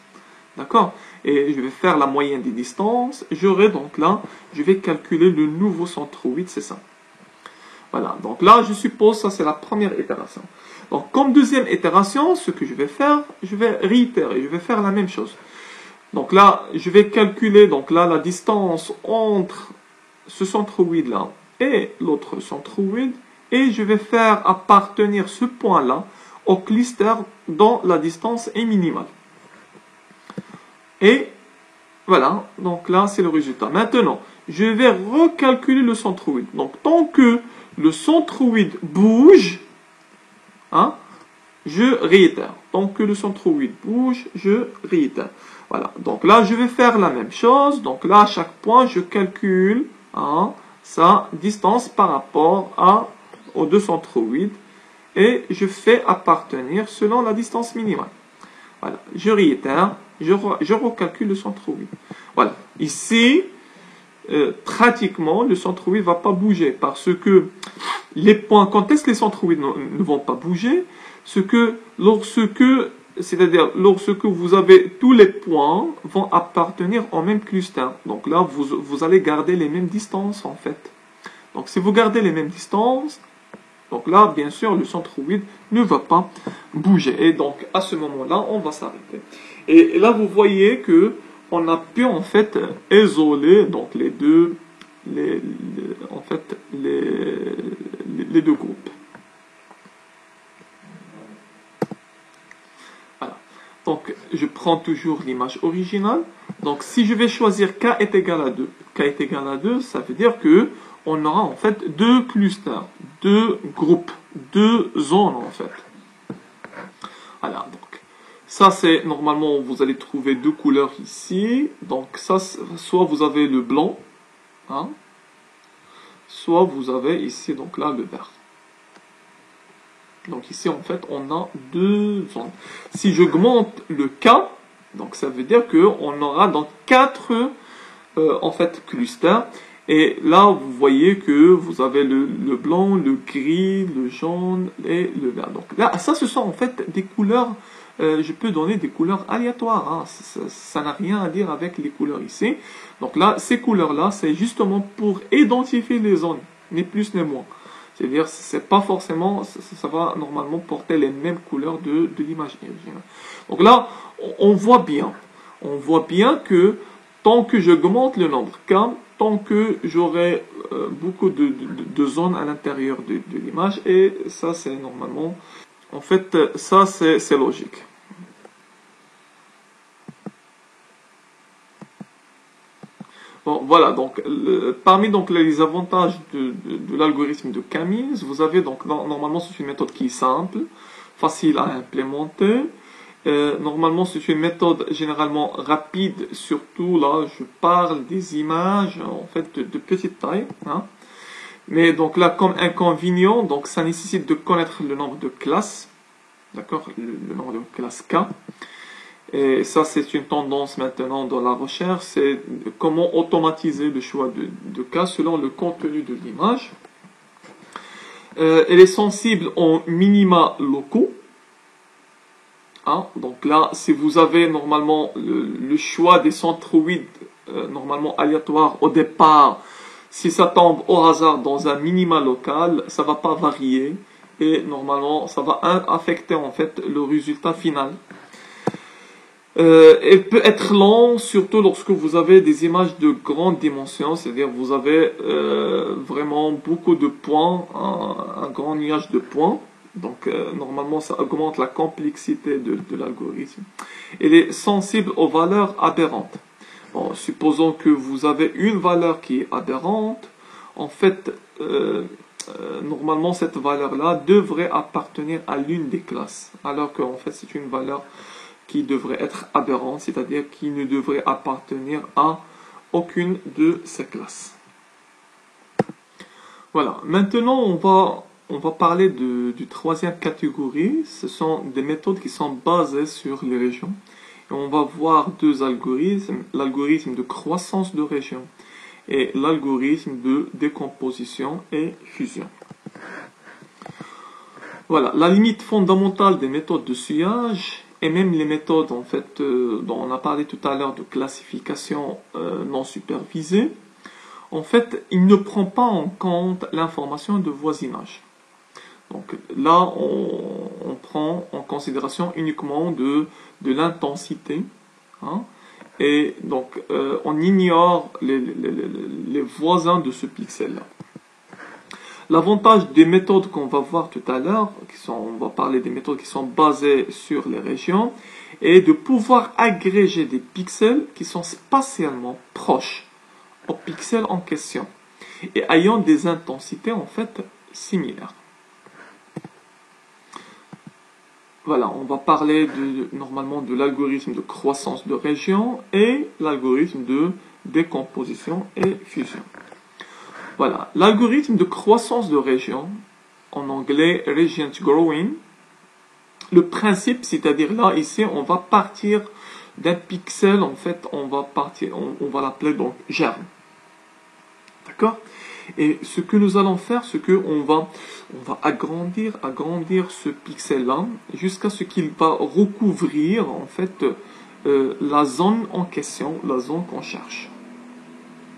D'accord? Et je vais faire la moyenne des distances. J'aurai donc là, je vais calculer le nouveau centroïde, c'est ça. Voilà, donc là, je suppose, ça c'est la première itération. Donc, comme deuxième itération, ce que je vais faire, je vais réitérer, je vais faire la même chose. Donc là, je vais calculer, donc là, la distance entre ce centroïde-là et l'autre centroïde. Et je vais faire appartenir ce point-là au cluster dont la distance est minimale. Et voilà, donc là c'est le résultat. Maintenant, je vais recalculer le centroïde. Donc tant que le centroïde bouge, je réitère. Tant que le centroïde bouge, je réitère. Voilà. Donc là, je vais faire la même chose. Donc là, à chaque point, je calcule sa distance par rapport aux deux centroïdes. Et je fais appartenir selon la distance minimale. Voilà. Je réitère. Je recalcule le centroïde. Voilà. Ici, pratiquement, le centroïde ne va pas bouger. Parce que les points, quand est-ce que les centroïdes ne vont pas bouger? C'est-à-dire lorsque vous avez tous les points vont appartenir au même cluster. Donc là, vous allez garder les mêmes distances en fait. Donc si vous gardez les mêmes distances, donc là, bien sûr, le centroïde ne va pas bouger. Et donc à ce moment-là, on va s'arrêter. Et là, vous voyez que on a pu en fait isoler donc les deux groupes. Voilà. Donc, je prends toujours l'image originale. Donc, si je vais choisir k est égal à 2, k est égal à 2, ça veut dire que on aura en fait deux clusters, deux groupes, deux zones en fait. Voilà, donc, ça c'est, normalement, vous allez trouver deux couleurs ici. Donc, ça, soit vous avez le blanc, soit vous avez ici, donc là, le vert. Donc ici, en fait, on a deux zones. Si j'augmente le K, donc ça veut dire qu'on aura donc quatre en fait, clusters. Et là, vous voyez que vous avez le blanc, le gris, le jaune et le vert. Donc là, ça, ce sont en fait des couleurs, je peux donner des couleurs aléatoires. Ça n'a rien à dire avec les couleurs ici. Donc là, ces couleurs-là, c'est justement pour identifier les zones, ni plus ni moins. C'est-à-dire, c'est pas forcément, ça va normalement porter les mêmes couleurs de l'image. Donc là, on voit bien que tant que j'augmente le nombre K, tant que j'aurai beaucoup de zones à l'intérieur de l'image, et ça c'est normalement, en fait, ça c'est logique. Bon, voilà, donc parmi donc les avantages de l'algorithme de K-means, vous avez donc normalement c'est une méthode qui est simple, facile à implémenter. Normalement c'est une méthode généralement rapide, surtout là je parle des images en fait de petite taille. Mais donc là comme inconvénient, donc ça nécessite de connaître le nombre de classes, d'accord, le nombre de classes K. Et ça, c'est une tendance maintenant dans la recherche, c'est comment automatiser le choix de cas selon le contenu de l'image. Elle est sensible aux minima locaux. Donc là, si vous avez normalement le choix des centroïdes normalement aléatoires au départ, si ça tombe au hasard dans un minima local, ça va pas varier et normalement, ça va affecter en fait le résultat final. Elle peut être lente, surtout lorsque vous avez des images de grande dimension, c'est-à-dire vous avez vraiment beaucoup de points, un grand nuage de points. Donc normalement ça augmente la complexité de l'algorithme. Elle est sensible aux valeurs aberrantes. Bon, supposons que vous avez une valeur qui est aberrante, en fait normalement cette valeur-là devrait appartenir à l'une des classes, alors qu'en fait c'est une valeur qui devrait être aberrante, c'est-à-dire qui ne devrait appartenir à aucune de ces classes. Voilà, maintenant on va parler du troisième catégorie. Ce sont des méthodes qui sont basées sur les régions. Et on va voir deux algorithmes, l'algorithme de croissance de régions et l'algorithme de décomposition et fusion. Voilà, la limite fondamentale des méthodes de sciage et même les méthodes en fait dont on a parlé tout à l'heure de classification non supervisée, en fait, il ne prend pas en compte l'information de voisinage. Donc là, on prend en considération uniquement de l'intensité, et donc on ignore les voisins de ce pixel-là. L'avantage des méthodes qu'on va voir tout à l'heure, on va parler des méthodes qui sont basées sur les régions, est de pouvoir agréger des pixels qui sont spatialement proches aux pixels en question et ayant des intensités en fait similaires. Voilà, on va parler normalement de l'algorithme de croissance de région et l'algorithme de décomposition et fusion. Voilà, l'algorithme de croissance de région, en anglais Region Growing, le principe, c'est-à-dire là, ici, on va partir d'un pixel, en fait, on va l'appeler donc germe. D'accord? Et ce que nous allons faire, c'est qu'on va agrandir ce pixel-là jusqu'à ce qu'il va recouvrir, en fait, la zone en question, la zone qu'on cherche.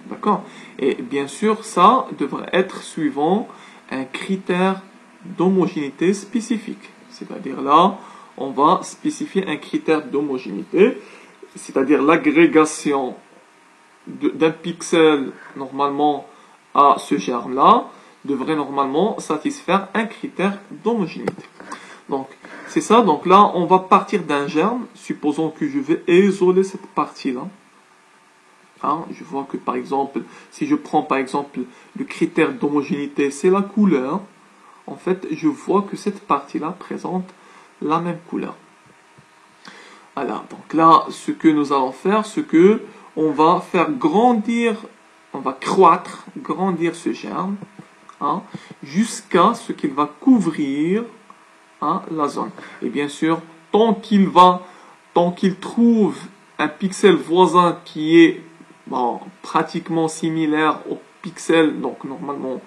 D'accord? Et bien sûr, ça devrait être suivant un critère d'homogénéité spécifique. C'est-à-dire là, on va spécifier un critère d'homogénéité, c'est-à-dire l'agrégation d'un pixel normalement à ce germe-là devrait normalement satisfaire un critère d'homogénéité. Donc, c'est ça. Donc là, on va partir d'un germe. Supposons que je vais isoler cette partie-là. Hein, je vois que par exemple, si je prends par exemple le critère d'homogénéité, c'est la couleur. En fait, je vois que cette partie-là présente la même couleur. Voilà, donc là, ce que nous allons faire, c'est que on va faire grandir, on va grandir ce germe, hein, jusqu'à ce qu'il va couvrir, hein, la zone. Et bien sûr, tant qu'il trouve un pixel voisin qui est pratiquement similaire au pixel, donc normalement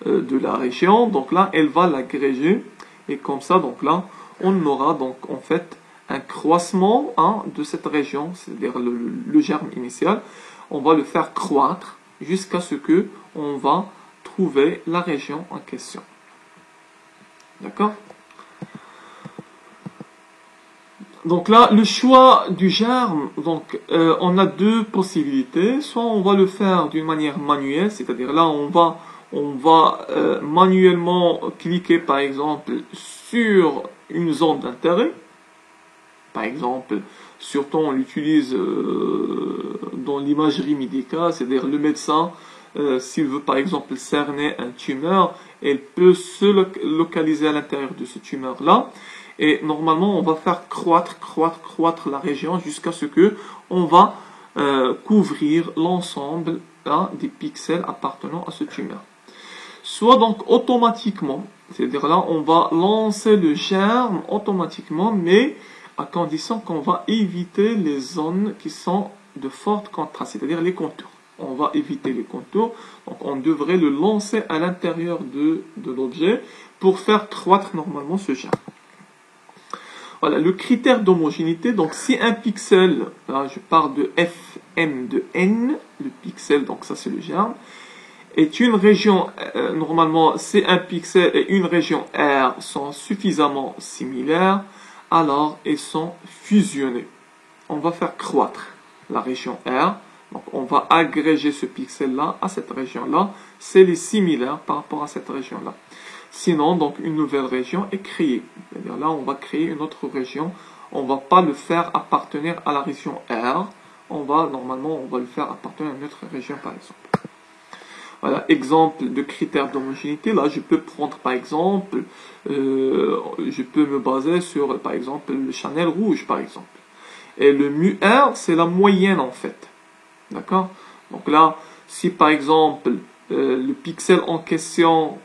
de la région, donc là, elle va l'agréger, et comme ça, donc là, on aura donc en fait un croissement, hein, de cette région, c'est-à-dire le germe initial, on va le faire croître jusqu'à ce que on va trouver la région en question. D'accord? Donc là, le choix du germe, donc on a deux possibilités. Soit on va le faire d'une manière manuelle, c'est-à-dire là on va manuellement cliquer par exemple sur une zone d'intérêt. Par exemple, surtout on l'utilise dans l'imagerie médicale, c'est-à-dire le médecin, s'il veut par exemple cerner un tumeur, il peut se localiser à l'intérieur de ce tumeur-là. Et normalement, on va faire croître la région jusqu'à ce que on va couvrir l'ensemble, hein, des pixels appartenant à ce tumeur. Soit donc automatiquement, c'est-à-dire là, on va lancer le germe automatiquement, mais à condition qu'on va éviter les zones qui sont de forte contraste, c'est-à-dire les contours. On va éviter les contours, donc on devrait le lancer à l'intérieur de l'objet pour faire croître normalement ce germe. Voilà, le critère d'homogénéité, donc si un pixel, là je parle de fm de n, le pixel, donc ça c'est le germe, est une région, normalement si un pixel et une région R sont suffisamment similaires, alors ils sont fusionnés. On va faire croître la région R, donc on va agréger ce pixel-là à cette région-là, c'est les similaires par rapport à cette région-là. Sinon, donc, une nouvelle région est créée. C'est-à-dire là, on va créer une autre région. On ne va pas le faire appartenir à la région R. Normalement, on va le faire appartenir à une autre région, par exemple. Voilà, exemple de critères d'homogénéité. Là, je peux prendre, par exemple, je peux me baser sur, par exemple, le channel rouge, par exemple. Et le mu R, c'est la moyenne, en fait. D'accord? Donc là, si, par exemple, le pixel en question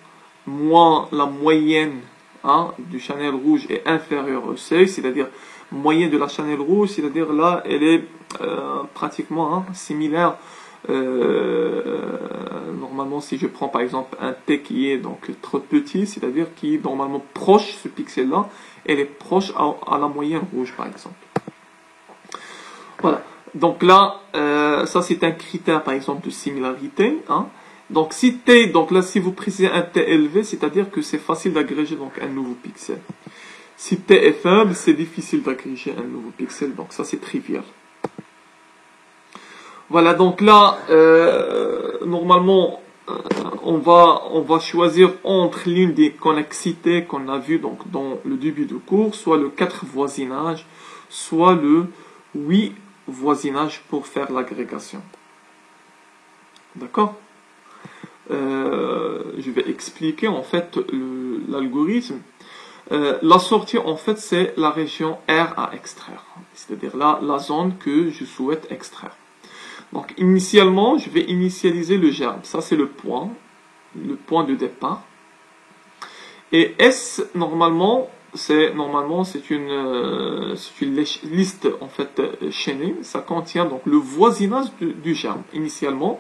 moins la moyenne, hein, du channel rouge est inférieure au seuil, c'est-à-dire moyenne de la channel rouge, c'est-à-dire là elle est pratiquement, hein, similaire. Normalement, si je prends par exemple un T qui est donc trop petit, c'est-à-dire qui est normalement proche, ce pixel-là, elle est proche à la moyenne rouge par exemple. Voilà. Donc là, ça c'est un critère par exemple de similarité, hein. Donc si T, donc là si vous précisez un T élevé, c'est-à-dire que c'est facile d'agréger donc un nouveau pixel. Si T est faible, c'est difficile d'agréger un nouveau pixel, donc ça c'est trivial. Voilà, donc là, normalement, on va choisir entre l'une des connexités qu'on a vues donc dans le début du cours, soit le 4 voisinage, soit le 8 voisinage pour faire l'agrégation. D'accord? Je vais expliquer en fait l'algorithme. La sortie, en fait, c'est la région R à extraire. C'est-à-dire là, la zone que je souhaite extraire. Donc, initialement, je vais initialiser le germe. Ça, c'est le point de départ. Et S, normalement, c'est une liste, en fait, chaînée. Ça contient donc le voisinage du germe. Initialement,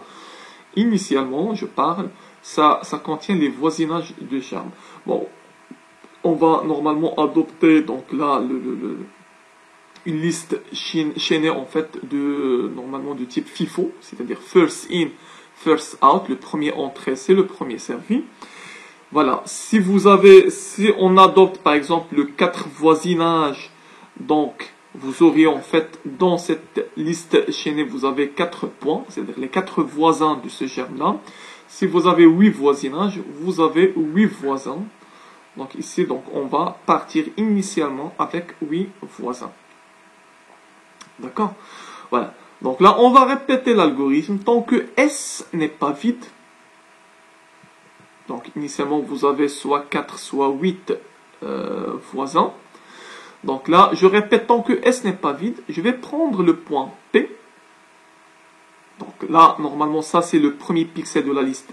je parle, ça contient les voisinages du germe. Bon, on va normalement adopter donc là une liste chaînée en fait normalement de type FIFO, c'est-à-dire first in, first out. Le premier entré, c'est le premier servi. Voilà. Si on adopte par exemple le 4 voisinage, donc vous aurez en fait dans cette liste chaînée, vous avez 4 points, c'est-à-dire les 4 voisins de ce germe-là. Si vous avez 8 voisinages, vous avez 8 voisins. Donc ici, donc, on va partir initialement avec 8 voisins. D'accord? Voilà. Donc là, on va répéter l'algorithme tant que S n'est pas vide. Donc initialement, vous avez soit 4, soit 8 voisins. Donc là, je répète, tant que S n'est pas vide, je vais prendre le point P. Donc là, normalement, ça c'est le premier pixel de la liste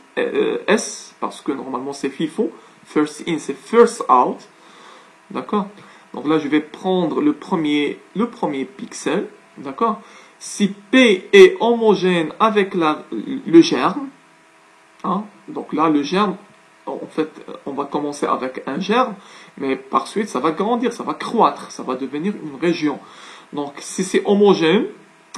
S, parce que normalement c'est FIFO. First in, c'est first out. D'accord? Donc là, je vais prendre le premier pixel. D'accord? Si P est homogène avec le germe, hein, donc là, le germe, en fait, on va commencer avec un germe, mais par suite, ça va grandir, ça va croître, ça va devenir une région. Donc, si c'est homogène,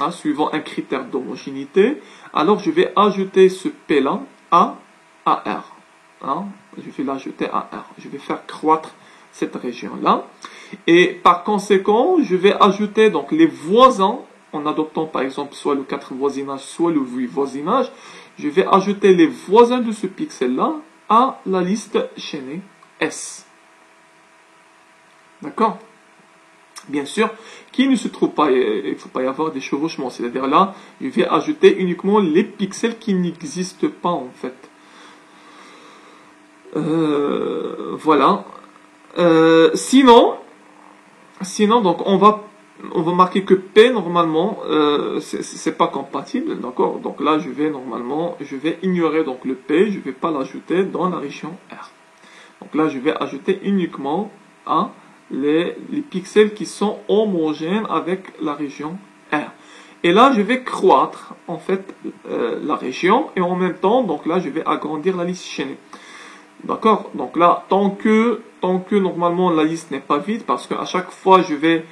hein, suivant un critère d'homogénéité, alors je vais ajouter ce P-là à R. Hein, je vais l'ajouter à R. Je vais faire croître cette région-là. Et par conséquent, je vais ajouter donc les voisins, en adoptant par exemple soit le 4 voisinage, soit le 8 voisinage. Je vais ajouter les voisins de ce pixel-là à la liste chaînée S. D'accord? Bien sûr, qui ne se trouve pas, il ne faut pas y avoir des chevauchements. C'est-à-dire là, je vais ajouter uniquement les pixels qui n'existent pas en fait. Voilà. Sinon, donc on va marquer que P normalement c'est pas compatible, d'accord. Donc là je vais ignorer donc le P, je vais pas l'ajouter dans la région R. Donc là je vais ajouter uniquement les pixels qui sont homogènes avec la région R. Et là je vais croître en fait la région et en même temps donc là je vais agrandir la liste chaînée. D'accord? Donc là, tant que normalement la liste n'est pas vide, parce qu'à chaque fois je vais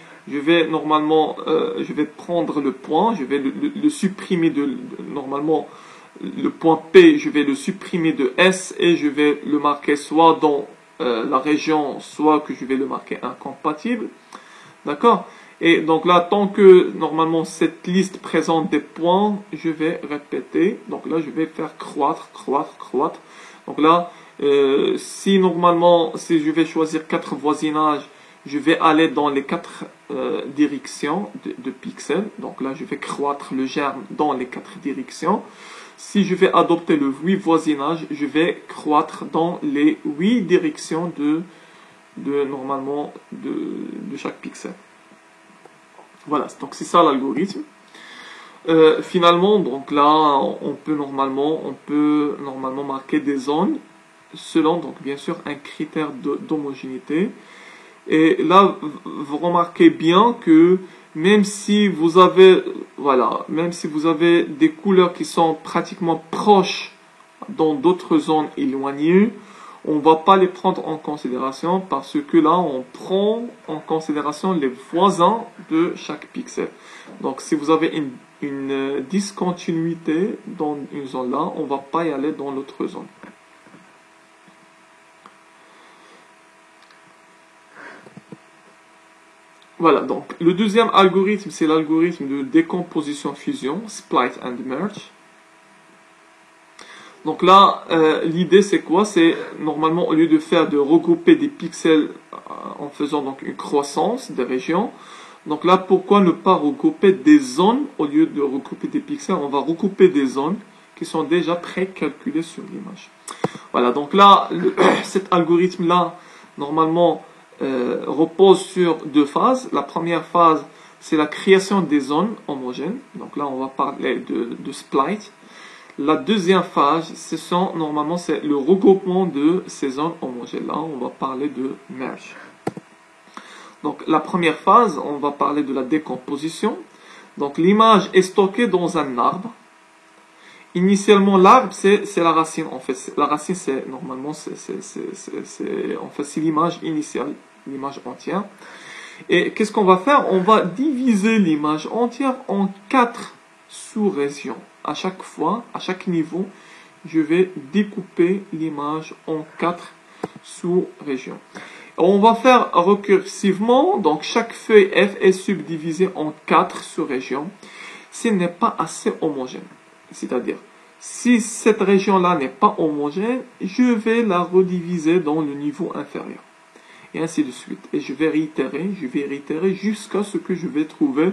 normalement, je vais prendre le point, je vais le supprimer normalement, le point P, je vais le supprimer de S et je vais le marquer soit dans la région, soit que je vais le marquer incompatible. D'accord? Et donc là, tant que normalement cette liste présente des points, je vais répéter. Donc là, je vais faire croître. Donc là, si je vais choisir 4 voisinages, je vais aller dans les 4 directions de pixels. Donc là, je vais croître le germe dans les 4 directions. Si je vais adopter le 8 voisinage, je vais croître dans les 8 directions normalement de chaque pixel. Voilà, donc c'est ça l'algorithme. Finalement, donc là, on peut normalement marquer des zones selon, donc bien sûr, un critère d'homogénéité. Et là, vous remarquez bien que même si vous avez des couleurs qui sont pratiquement proches dans d'autres zones éloignées, on ne va pas les prendre en considération parce que là, on prend en considération les voisins de chaque pixel. Donc, si vous avez une discontinuité dans une zone là, on ne va pas y aller dans l'autre zone. Voilà, donc le deuxième algorithme, c'est l'algorithme de décomposition-fusion, split and merge. Donc là, l'idée c'est quoi? C'est normalement au lieu de regrouper des pixels en faisant donc une croissance des régions. Donc là, pourquoi ne pas regrouper des zones au lieu de regrouper des pixels? On va regrouper des zones qui sont déjà pré-calculées sur l'image. Voilà, donc là, cet algorithme-là, normalement, repose sur deux phases. La première phase, c'est la création des zones homogènes. Donc là, on va parler de split. La deuxième phase, normalement, c'est le regroupement de ces zones homogènes. Là, on va parler de merge. Donc la première phase, on va parler de la décomposition. Donc l'image est stockée dans un arbre. Initialement, l'arbre, c'est la racine. En fait, la racine, c'est normalement, c'est l'image initiale, l'image entière. Et qu'est-ce qu'on va faire? On va diviser l'image entière en 4 sous-régions. À chaque fois, à chaque niveau, je vais découper l'image en 4 sous-régions. On va faire récursivement, donc chaque feuille F est subdivisée en 4 sous-régions. Ce n'est pas assez homogène. C'est-à-dire, si cette région-là n'est pas homogène, je vais la rediviser dans le niveau inférieur. Et ainsi de suite. Et je vais réitérer jusqu'à ce que je vais trouver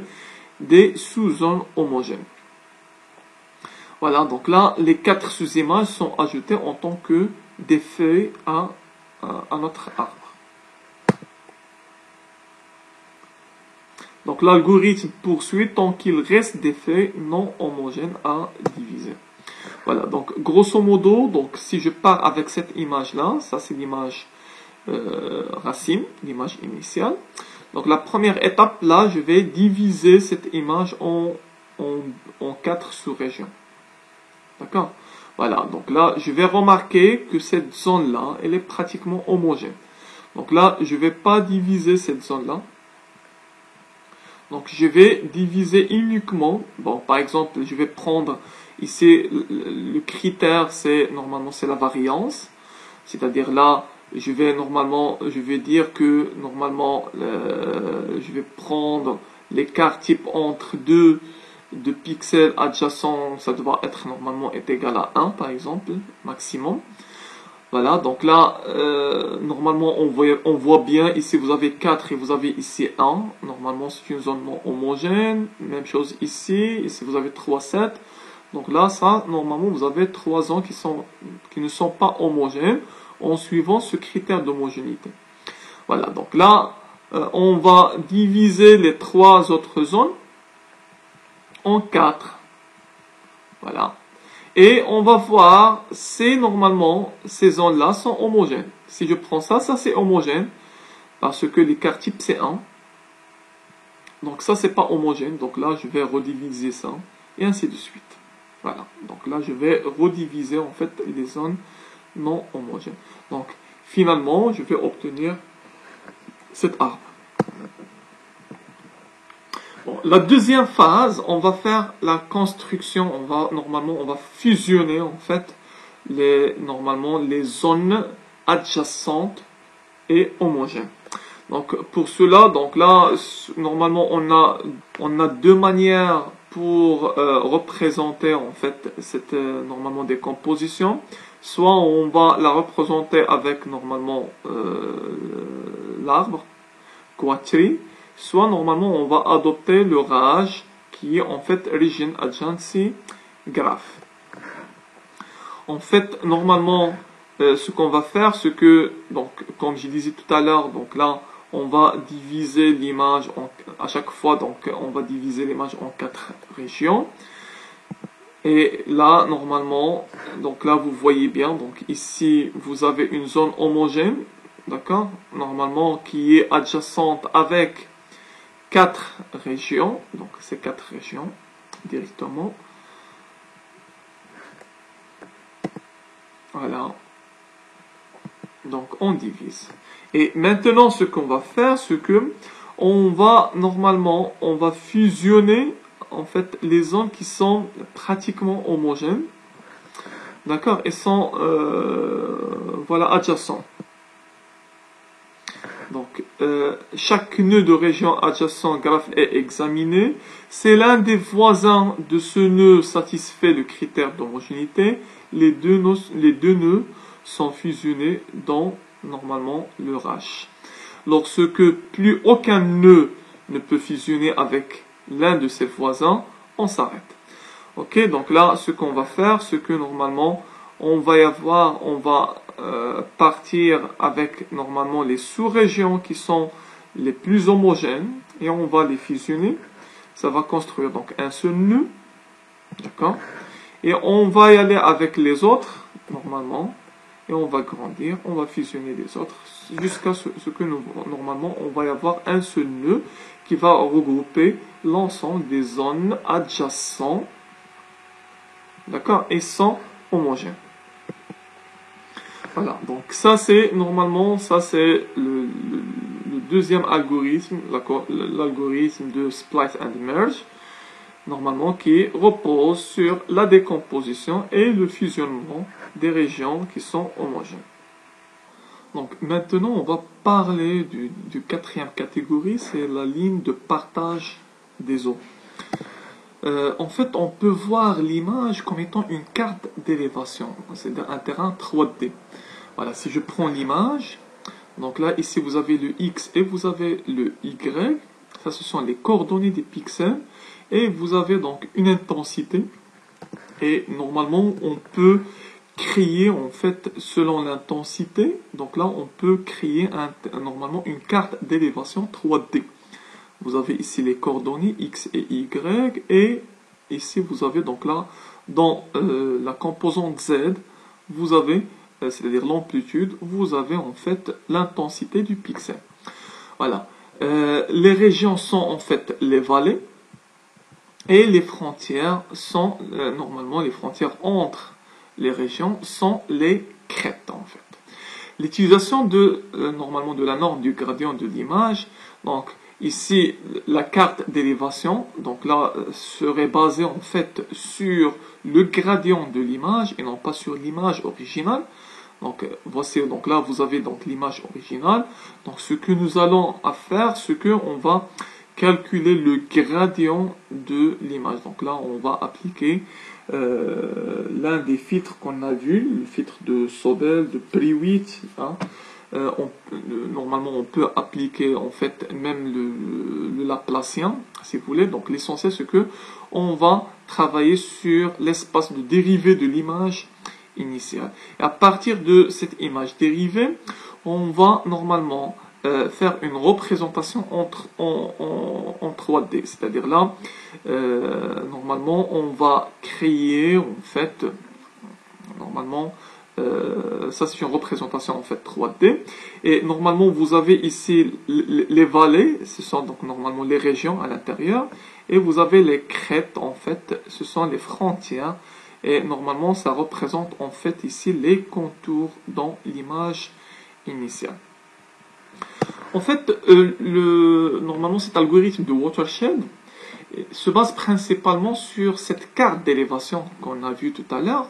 des sous-zones homogènes. Voilà, donc là, les 4 sous-images sont ajoutées en tant que des feuilles à notre arbre. Donc l'algorithme poursuit tant qu'il reste des feuilles non homogènes à diviser. Voilà, donc grosso modo, donc si je pars avec cette image-là, ça c'est l'image racine, l'image initiale. Donc la première étape, là, je vais diviser cette image en 4 sous-régions. D'accord? Voilà, donc là, je vais remarquer que cette zone-là, elle est pratiquement homogène. Donc là, je ne vais pas diviser cette zone-là. Donc je vais diviser uniquement, bon, par exemple, je vais prendre ici, le critère, normalement, c'est la variance. C'est-à-dire là, je vais dire que normalement, je vais prendre l'écart type entre deux pixels adjacents, ça doit être normalement égal à 1 par exemple, maximum. Voilà, donc là, normalement on voit bien, ici vous avez 4 et vous avez ici 1. Normalement c'est une zone non homogène. Même chose ici vous avez 3, 7. Donc là, ça, normalement vous avez 3 zones qui ne sont pas homogènes en suivant ce critère d'homogénéité. Voilà, donc là, on va diviser les 3 autres zones en 4. Voilà. Et on va voir si normalement ces zones-là sont homogènes. Si je prends ça, ça c'est homogène parce que l'écart type c'est 1. Donc ça c'est pas homogène. Donc là je vais rediviser ça et ainsi de suite. Voilà. Donc là je vais rediviser en fait les zones non homogènes. Donc finalement je vais obtenir cet arbre. Bon, la deuxième phase, on va faire la construction. On va fusionner en fait normalement les zones adjacentes et homogènes. Donc pour cela, donc là normalement on a 2 manières pour représenter en fait cette normalement décomposition. Soit on va la représenter avec normalement l'arbre quadri. Soit normalement on va adopter le RAG qui est en fait Region Adjacency Graph. En fait normalement ce qu'on va faire, c'est que donc comme je disais tout à l'heure, donc là on va diviser l'image à chaque fois, donc on va diviser l'image en 4 régions. Et là normalement, donc là vous voyez bien, donc ici vous avez une zone homogène, d'accord, normalement qui est adjacente avec 4 régions, donc c'est 4 régions directement. Voilà. Donc on divise. Et maintenant ce qu'on va faire, c'est que on va fusionner en fait les zones qui sont pratiquement homogènes. D'accord, et sont voilà adjacents. Donc, chaque nœud de région adjacent graphe est examiné. C'est l'un des voisins de ce nœud satisfait le critère d'homogénéité. Les deux nœuds sont fusionnés dans, normalement, le RAG. Lorsque plus aucun nœud ne peut fusionner avec l'un de ses voisins, on s'arrête. Ok, donc là, ce qu'on va faire, c'est que normalement, on va partir avec normalement les sous-régions qui sont les plus homogènes et on va les fusionner. Ça va construire donc un seul nœud. D'accord? Et on va y aller avec les autres, normalement. Et on va grandir, on va fusionner les autres jusqu'à ce que normalement on va y avoir un seul nœud qui va regrouper l'ensemble des zones adjacentes, d'accord, et sont homogènes. Voilà, donc ça c'est normalement, ça c'est le deuxième algorithme, l'algorithme de Splice and Merge, normalement qui repose sur la décomposition et le fusionnement des régions qui sont homogènes. Donc maintenant on va parler du quatrième catégorie, c'est la ligne de partage des eaux. En fait on peut voir l'image comme étant une carte d'élévation, c'est un terrain 3D. Voilà, si je prends l'image, donc là ici vous avez le X et vous avez le Y, ça ce sont les coordonnées des pixels, et vous avez donc une intensité, et normalement on peut créer en fait selon l'intensité, donc là on peut créer normalement une carte d'élévation 3D. Vous avez ici les coordonnées X et Y, et ici vous avez donc là dans la composante Z, vous avez, c'est-à-dire l'amplitude, vous avez en fait l'intensité du pixel. Voilà. Les régions sont en fait les vallées, et les frontières sont, normalement les frontières entre les régions sont les crêtes en fait. L'utilisation normalement de la norme du gradient de l'image, donc ici la carte d'élévation, donc là serait basée en fait sur le gradient de l'image et non pas sur l'image originale. Donc voici, donc là vous avez donc l'image originale. Donc ce que nous allons faire, c'est que on va calculer le gradient de l'image. Donc là, on va appliquer l'un des filtres qu'on a vu, le filtre de Sobel, de Prewitt. Hein. Normalement, on peut appliquer en fait même le Laplacien, si vous voulez. Donc l'essentiel, c'est que on va travailler sur l'espace de dérivée de l'image initiale. Et à partir de cette image dérivée, on va normalement faire une représentation en 3D, c'est-à-dire là, normalement, on va créer en fait, normalement, ça c'est une représentation en fait 3D, et normalement vous avez ici les vallées, ce sont donc normalement les régions à l'intérieur, et vous avez les crêtes en fait, ce sont les frontières, et normalement ça représente en fait ici les contours dans l'image initiale. En fait, normalement cet algorithme de watershed se base principalement sur cette carte d'élévation qu'on a vue tout à l'heure.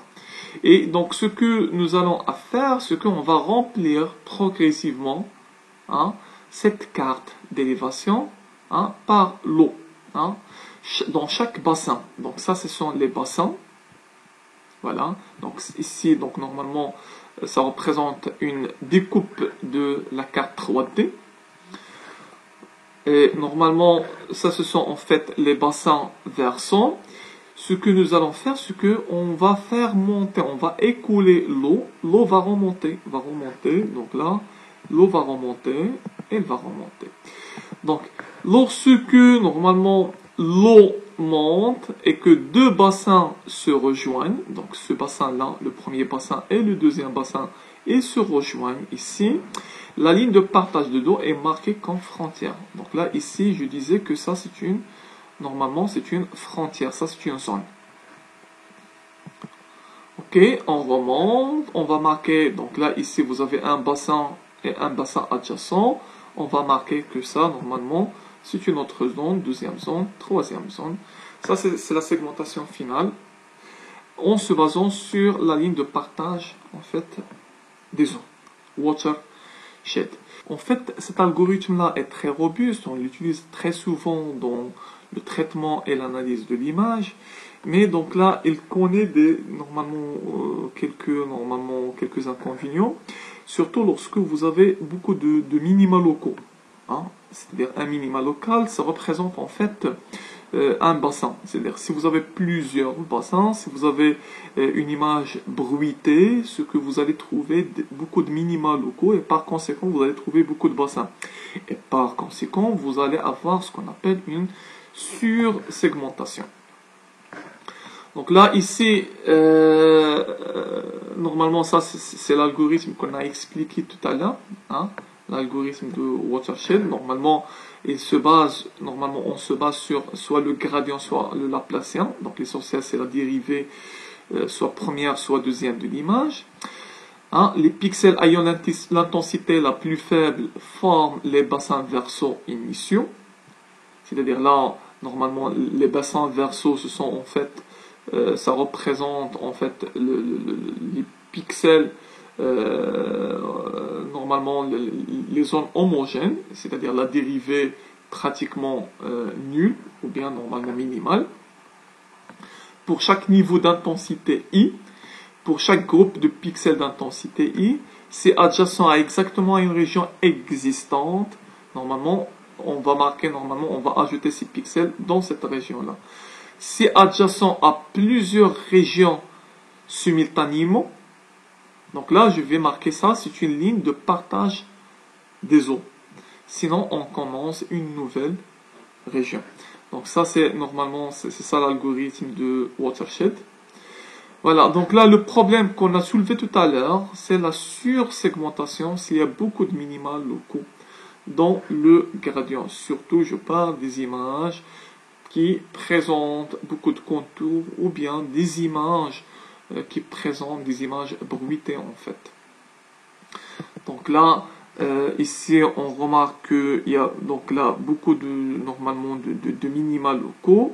Et donc ce que nous allons faire, c'est qu'on va remplir progressivement cette carte d'élévation par l'eau dans chaque bassin. Donc ça, ce sont les bassins. Voilà. Donc ici, donc normalement, ça représente une découpe de la carte 3D. Et normalement, ça ce sont en fait les bassins versants. Ce que nous allons faire, c'est qu'on va faire monter, on va écouler l'eau. L'eau va remonter. Donc là, l'eau va remonter, elle va remonter. Donc, lorsque normalement l'eau monte et que deux bassins se rejoignent, donc ce bassin-là, le premier bassin et le deuxième bassin, ils se rejoignent ici, la ligne de partage de l'eau est marquée comme frontière. Donc là, ici, je disais que ça, c'est normalement, c'est une frontière. Ça, c'est une zone. Ok, on remonte. On va marquer, donc là, ici, vous avez un bassin et un bassin adjacent. On va marquer que ça, normalement, c'est une autre zone, deuxième zone, troisième zone. Ça, c'est la segmentation finale. En se basant sur la ligne de partage, en fait, des eaux. Watershed. En fait, cet algorithme-là est très robuste. On l'utilise très souvent dans le traitement et l'analyse de l'image. Mais donc là, il connaît normalement quelques inconvénients. Surtout lorsque vous avez beaucoup de minima locaux. C'est-à-dire un minima local, ça représente en fait un bassin. C'est-à-dire, si vous avez plusieurs bassins, si vous avez une image bruitée, ce que vous allez trouver beaucoup de minima locaux et par conséquent, vous allez trouver beaucoup de bassins. Et par conséquent, vous allez avoir ce qu'on appelle une sursegmentation. Donc là, ici, normalement, ça, c'est l'algorithme qu'on a expliqué tout à l'heure, hein, l'algorithme de Watershed. Normalement, on se base sur soit le gradient, soit le Laplacien. Donc l'essentiel, c'est la dérivée, soit première, soit deuxième de l'image. Hein, les pixels ayant l'intensité la plus faible forment les bassins versaux initiaux. C'est-à-dire là, normalement, les bassins versaux, ce sont en fait, ça représente en fait les pixels, normalement les zones homogènes, c'est-à-dire la dérivée pratiquement nulle ou bien normalement minimale. Pour chaque niveau d'intensité I, pour chaque groupe de pixels d'intensité I, c'est adjacent à exactement une région existante. Normalement, on va ajouter ces pixels dans cette région-là. C'est adjacent à plusieurs régions simultanément. Donc là, je vais marquer ça, c'est une ligne de partage des eaux. Sinon, on commence une nouvelle région. Donc ça, c'est normalement, c'est ça l'algorithme de Watershed. Voilà, donc là, le problème qu'on a soulevé tout à l'heure, c'est la sursegmentation s'il y a beaucoup de minima locaux dans le gradient. Surtout, je parle des images qui présentent beaucoup de contours ou bien des images qui présentent des images bruitées en fait. Donc là, ici, on remarque qu'il y a donc là beaucoup normalement de minima locaux,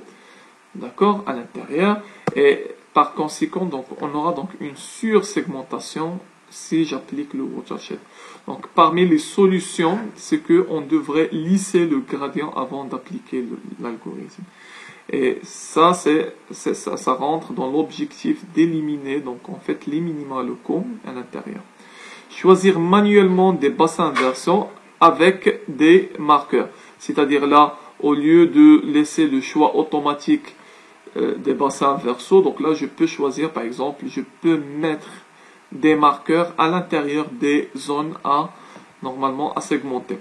d'accord, à l'intérieur, et par conséquent, donc on aura donc une sursegmentation si j'applique le Watershed. Donc parmi les solutions, c'est que on devrait lisser le gradient avant d'appliquer l'algorithme. Et ça, ça rentre dans l'objectif d'éliminer donc en fait les minima locaux à l'intérieur. Choisir manuellement des bassins versants avec des marqueurs. C'est-à-dire là, au lieu de laisser le choix automatique des bassins versaux, donc là je peux choisir par exemple, je peux mettre des marqueurs à l'intérieur des zones normalement à segmenter.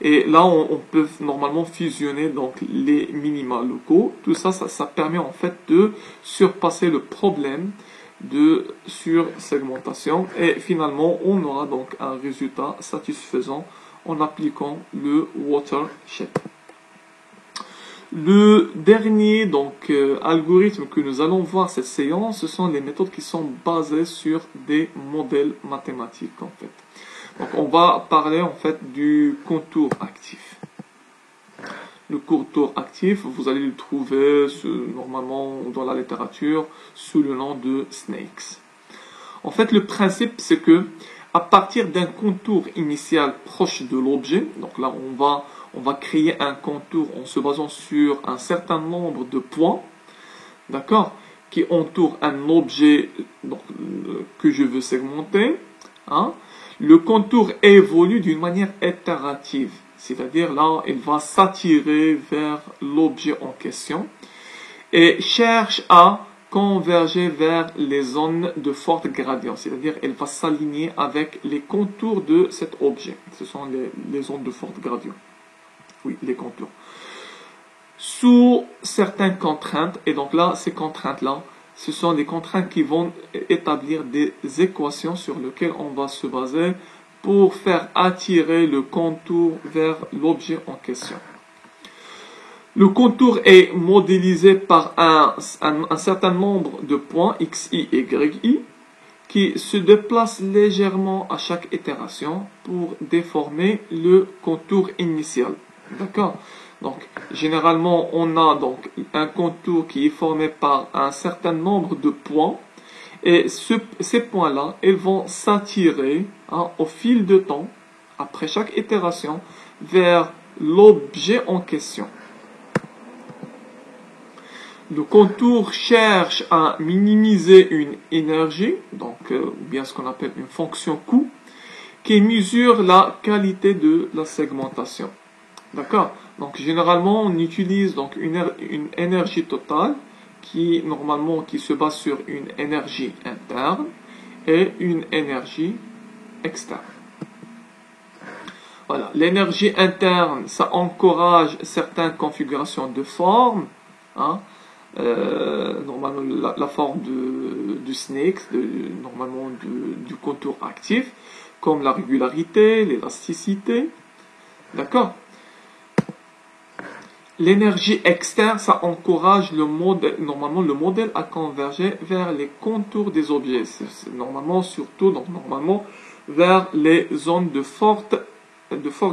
Et là on peut normalement fusionner donc les minima locaux. Tout ça, ça permet en fait de surpasser le problème de sursegmentation et finalement on aura donc un résultat satisfaisant en appliquant le Watershed. Le dernier donc algorithme que nous allons voir cette séance, ce sont les méthodes qui sont basées sur des modèles mathématiques en fait. Donc on va parler en fait du contour actif. Le contour actif, vous allez le trouver normalement dans la littérature sous le nom de snakes. En fait, le principe, c'est que à partir d'un contour initial proche de l'objet, donc là, on va créer un contour en se basant sur un certain nombre de points, d'accord, qui entourent un objet donc, que je veux segmenter. Hein. Le contour évolue d'une manière itérative. C'est-à-dire là, il va s'attirer vers l'objet en question et cherche à converger vers les zones de forte gradient. C'est-à-dire, elle va s'aligner avec les contours de cet objet. Ce sont les zones de forte gradient. Oui, les contours. Sous certaines contraintes, et donc là, ces contraintes-là, ce sont des contraintes qui vont établir des équations sur lesquelles on va se baser pour faire attirer le contour vers l'objet en question. Le contour est modélisé par un certain nombre de points xi et yi qui se déplacent légèrement à chaque itération pour déformer le contour initial. D'accord ? Donc, généralement, on a donc un contour qui est formé par un certain nombre de points. Et ces points-là, ils vont s'attirer au fil de temps, après chaque itération, vers l'objet en question. Le contour cherche à minimiser une énergie, donc ou bien ce qu'on appelle une fonction coût, qui mesure la qualité de la segmentation. D'accord ? Donc généralement on utilise donc une énergie totale qui normalement qui se base sur une énergie interne et une énergie externe. Voilà, l'énergie interne, ça encourage certaines configurations de forme, hein, normalement la forme du snake, normalement du contour actif, comme la régularité, l'élasticité, d'accord? L'énergie externe, ça encourage normalement le modèle à converger vers les contours des objets, c'est normalement surtout, donc normalement vers les zones de fort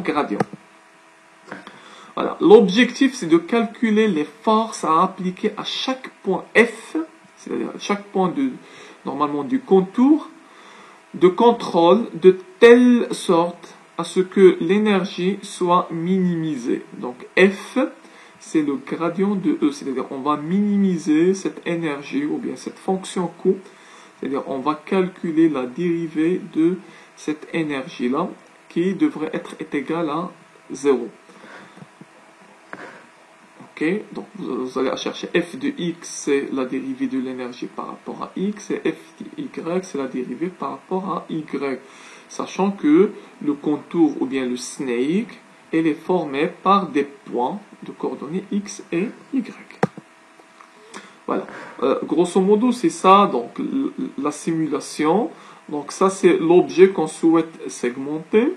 gradient. Voilà. L'objectif, c'est de calculer les forces à appliquer à chaque point F, c'est-à-dire à chaque point normalement du contour de contrôle, de telle sorte à ce que l'énergie soit minimisée. Donc F, c'est le gradient de E, c'est-à-dire on va minimiser cette énergie ou bien cette fonction coût, c'est-à-dire on va calculer la dérivée de cette énergie-là qui devrait être égale à 0. Ok, donc vous allez chercher f de x, c'est la dérivée de l'énergie par rapport à x, et f de y, c'est la dérivée par rapport à y. Sachant que le contour ou bien le snake, elle est formé par des points de coordonnées x et y. Voilà. Grosso modo, c'est ça, donc la simulation. Donc ça, c'est l'objet qu'on souhaite segmenter.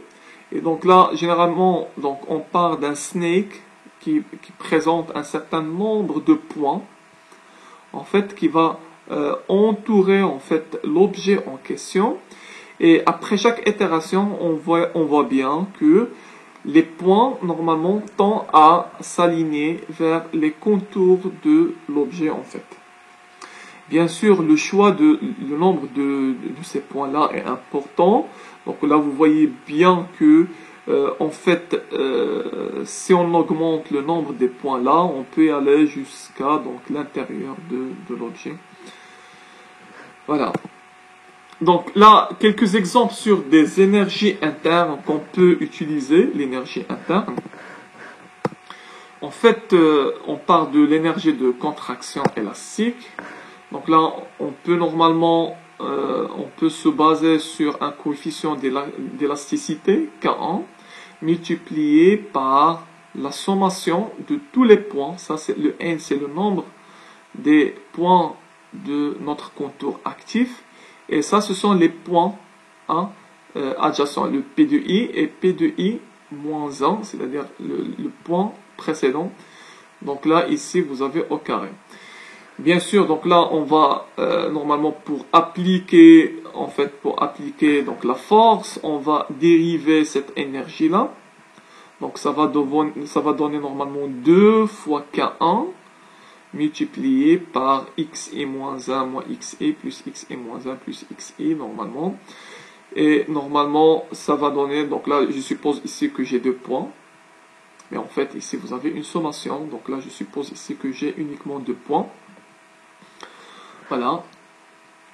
Et donc là, généralement, donc on part d'un snake qui présente un certain nombre de points, en fait, qui va entourer en fait l'objet en question. Et après chaque itération, on voit bien que les points normalement tendent à s'aligner vers les contours de l'objet en fait. Bien sûr, le choix le nombre de ces points-là est important. Donc là, vous voyez bien que en fait, si on augmente le nombre des points là, on peut aller jusqu'à donc l'intérieur de l'objet. Voilà. Donc là, quelques exemples sur des énergies internes qu'on peut utiliser, l'énergie interne. En fait, on parle de l'énergie de contraction élastique. Donc là, on peut normalement, on peut se baser sur un coefficient d'élasticité, K1, multiplié par la sommation de tous les points. Ça, c'est le N, c'est le nombre des points de notre contour actif. Et ça, ce sont les points adjacents, le P de I et P de I moins 1, c'est-à-dire le point précédent. Donc là, ici, vous avez au carré. Bien sûr, donc là, on va normalement pour appliquer donc la force, on va dériver cette énergie-là. Donc ça va donner normalement 2 fois K1 multiplié par xi moins 1 moins xi plus xi moins 1 plus xi normalement. Et normalement, ça va donner, donc là, je suppose ici que j'ai 2 points. Mais en fait, ici, vous avez une sommation. Donc là, je suppose ici que j'ai uniquement 2 points. Voilà.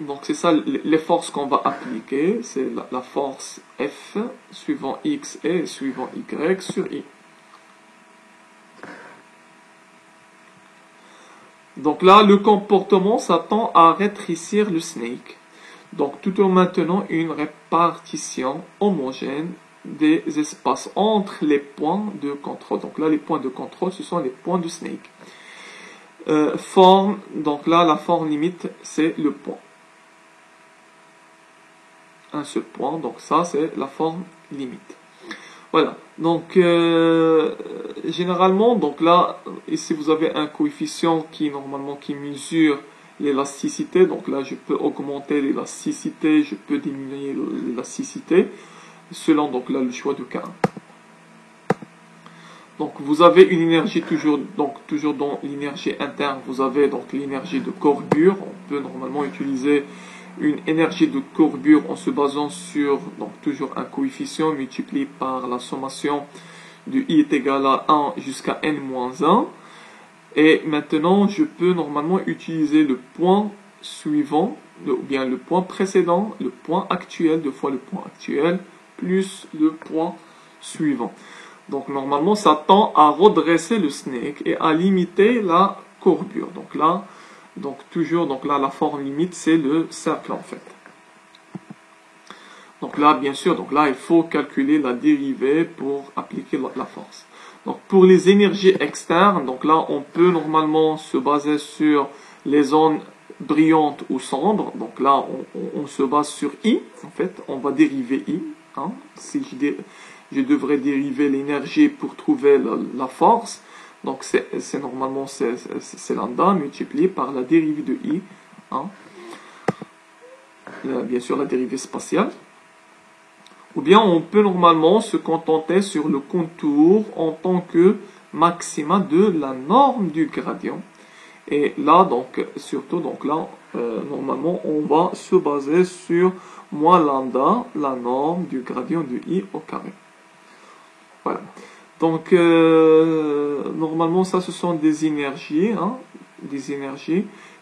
Donc c'est ça les forces qu'on va appliquer. C'est la force F suivant X et suivant Y sur I. Donc là, le comportement s'attend à rétrécir le snake. Donc tout en maintenant une répartition homogène des espaces entre les points de contrôle. Donc là, les points de contrôle, ce sont les points de snake. Forme, donc là, la forme limite, c'est le point. Un seul point, donc ça, c'est la forme limite. Voilà, donc généralement, donc là, ici vous avez un coefficient qui normalement qui mesure l'élasticité. Donc là, je peux augmenter l'élasticité, je peux diminuer l'élasticité, selon donc là le choix de K1. Donc vous avez une énergie toujours dans l'énergie interne, vous avez donc l'énergie de courbure. On peut normalement utiliser une énergie de courbure en se basant sur donc toujours un coefficient multiplié par la sommation de i est égal à 1 jusqu'à n-1. Et maintenant, je peux normalement utiliser le point suivant, ou bien le point précédent, le point actuel, 2 fois le point actuel, plus le point suivant. Donc normalement, ça tend à redresser le snake et à limiter la courbure. Donc là, la forme limite, c'est le cercle en fait. Donc là, bien sûr, il faut calculer la dérivée pour appliquer la force. Donc pour les énergies externes, donc là, on peut normalement se baser sur les zones brillantes ou sombres. Donc là, on se base sur I. En fait, on va dériver I. Hein. Si je devrais dériver l'énergie pour trouver la force. Donc c'est normalement c'est lambda multiplié par la dérivée de I. Hein. Bien sûr, la dérivée spatiale. Ou bien on peut normalement se contenter sur le contour en tant que maxima de la norme du gradient. Et là, normalement, on va se baser sur moins lambda, la norme du gradient de I au carré. Voilà. Donc, normalement, ça, ce sont des énergies,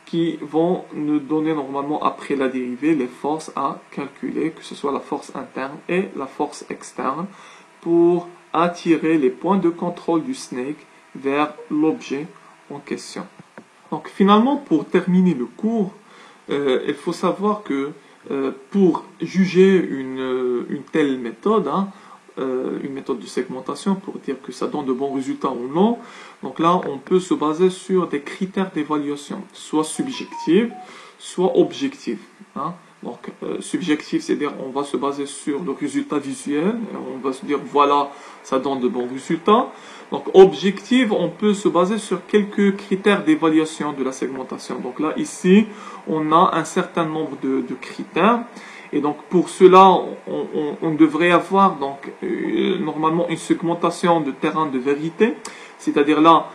qui vont nous donner normalement après la dérivée les forces à calculer, que ce soit la force interne et la force externe, pour attirer les points de contrôle du snake vers l'objet en question. Donc finalement, pour terminer le cours, il faut savoir que pour juger une telle méthode, une méthode de segmentation pour dire que ça donne de bons résultats ou non. Donc là, on peut se baser sur des critères d'évaluation, soit subjectifs, soit objectifs. Donc, subjectif, c'est-à-dire on va se baser sur le résultat visuel, on va se dire voilà, ça donne de bons résultats. Donc, objectif, on peut se baser sur quelques critères d'évaluation de la segmentation. Donc là, ici, on a un certain nombre de critères. Et donc pour cela, on devrait avoir normalement une segmentation de terrain de vérité. C'est-à-dire là,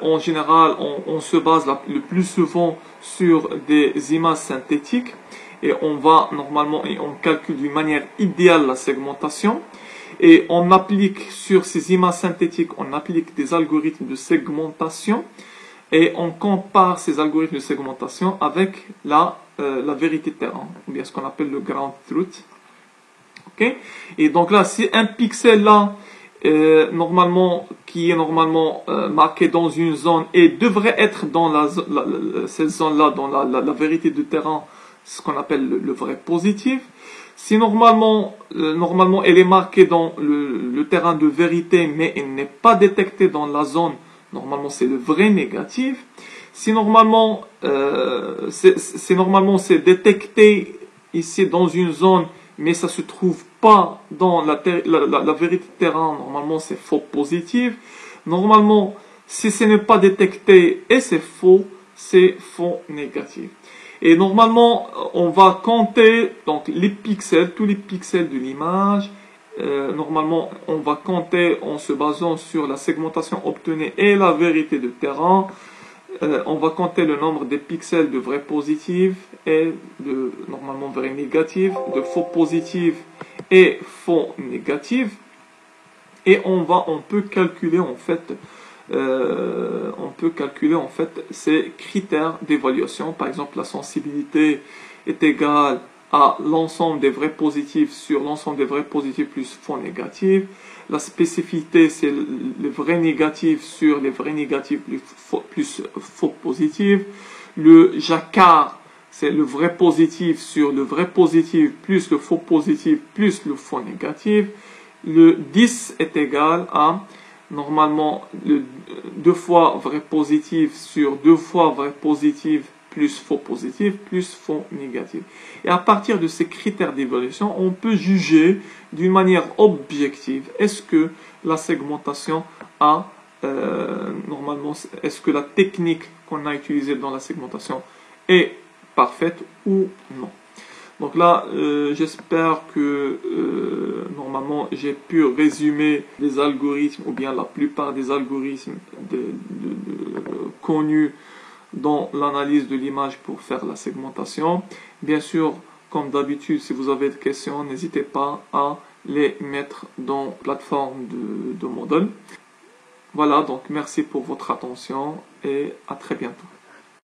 en général, on se base le plus souvent sur des images synthétiques. Et on calcule d'une manière idéale la segmentation. Et on applique sur ces images synthétiques, on applique des algorithmes de segmentation. Et on compare ces algorithmes de segmentation avec la vérité de terrain, ou bien ce qu'on appelle le ground truth. Okay? Et donc là, si un pixel là, qui est normalement marqué dans une zone et devrait être dans cette zone-là, dans la vérité de terrain, ce qu'on appelle le vrai positif. Si normalement elle est marquée dans le terrain de vérité, mais elle n'est pas détectée dans la zone, normalement c'est le vrai négatif. Si normalement c'est détecté ici dans une zone, mais ça se trouve pas dans la vérité de terrain, normalement c'est faux positif. Normalement, si ce n'est pas détecté et c'est faux négatif. Et normalement, on va compter donc les pixels, tous les pixels de l'image. Normalement, on va compter en se basant sur la segmentation obtenue et la vérité de terrain. On va compter le nombre des pixels de vrais positifs et de normalement vrais négatifs, de faux positifs et faux négatifs. Et on peut calculer en fait ces critères d'évaluation. Par exemple, la sensibilité est égale à l'ensemble des vrais positifs sur l'ensemble des vrais positifs plus faux négatifs. La spécificité, c'est les vrais négatifs sur les vrais négatifs plus faux positifs. Le jacquard, c'est le vrai positif sur le vrai positif plus le faux positif plus le faux négatif. Le 10 est égal à normalement le 2 fois vrai positif sur 2 fois vrai positif plus faux positif plus faux négatif. Et à partir de ces critères d'évaluation, on peut juger d'une manière objective est-ce que la segmentation est-ce que la technique qu'on a utilisée dans la segmentation est parfaite ou non. Donc là, j'espère que normalement j'ai pu résumer les algorithmes ou bien la plupart des algorithmes connus dans l'analyse de l'image pour faire la segmentation. Bien sûr, comme d'habitude, si vous avez des questions, n'hésitez pas à les mettre dans la plateforme de Moodle. Voilà, donc merci pour votre attention et à très bientôt.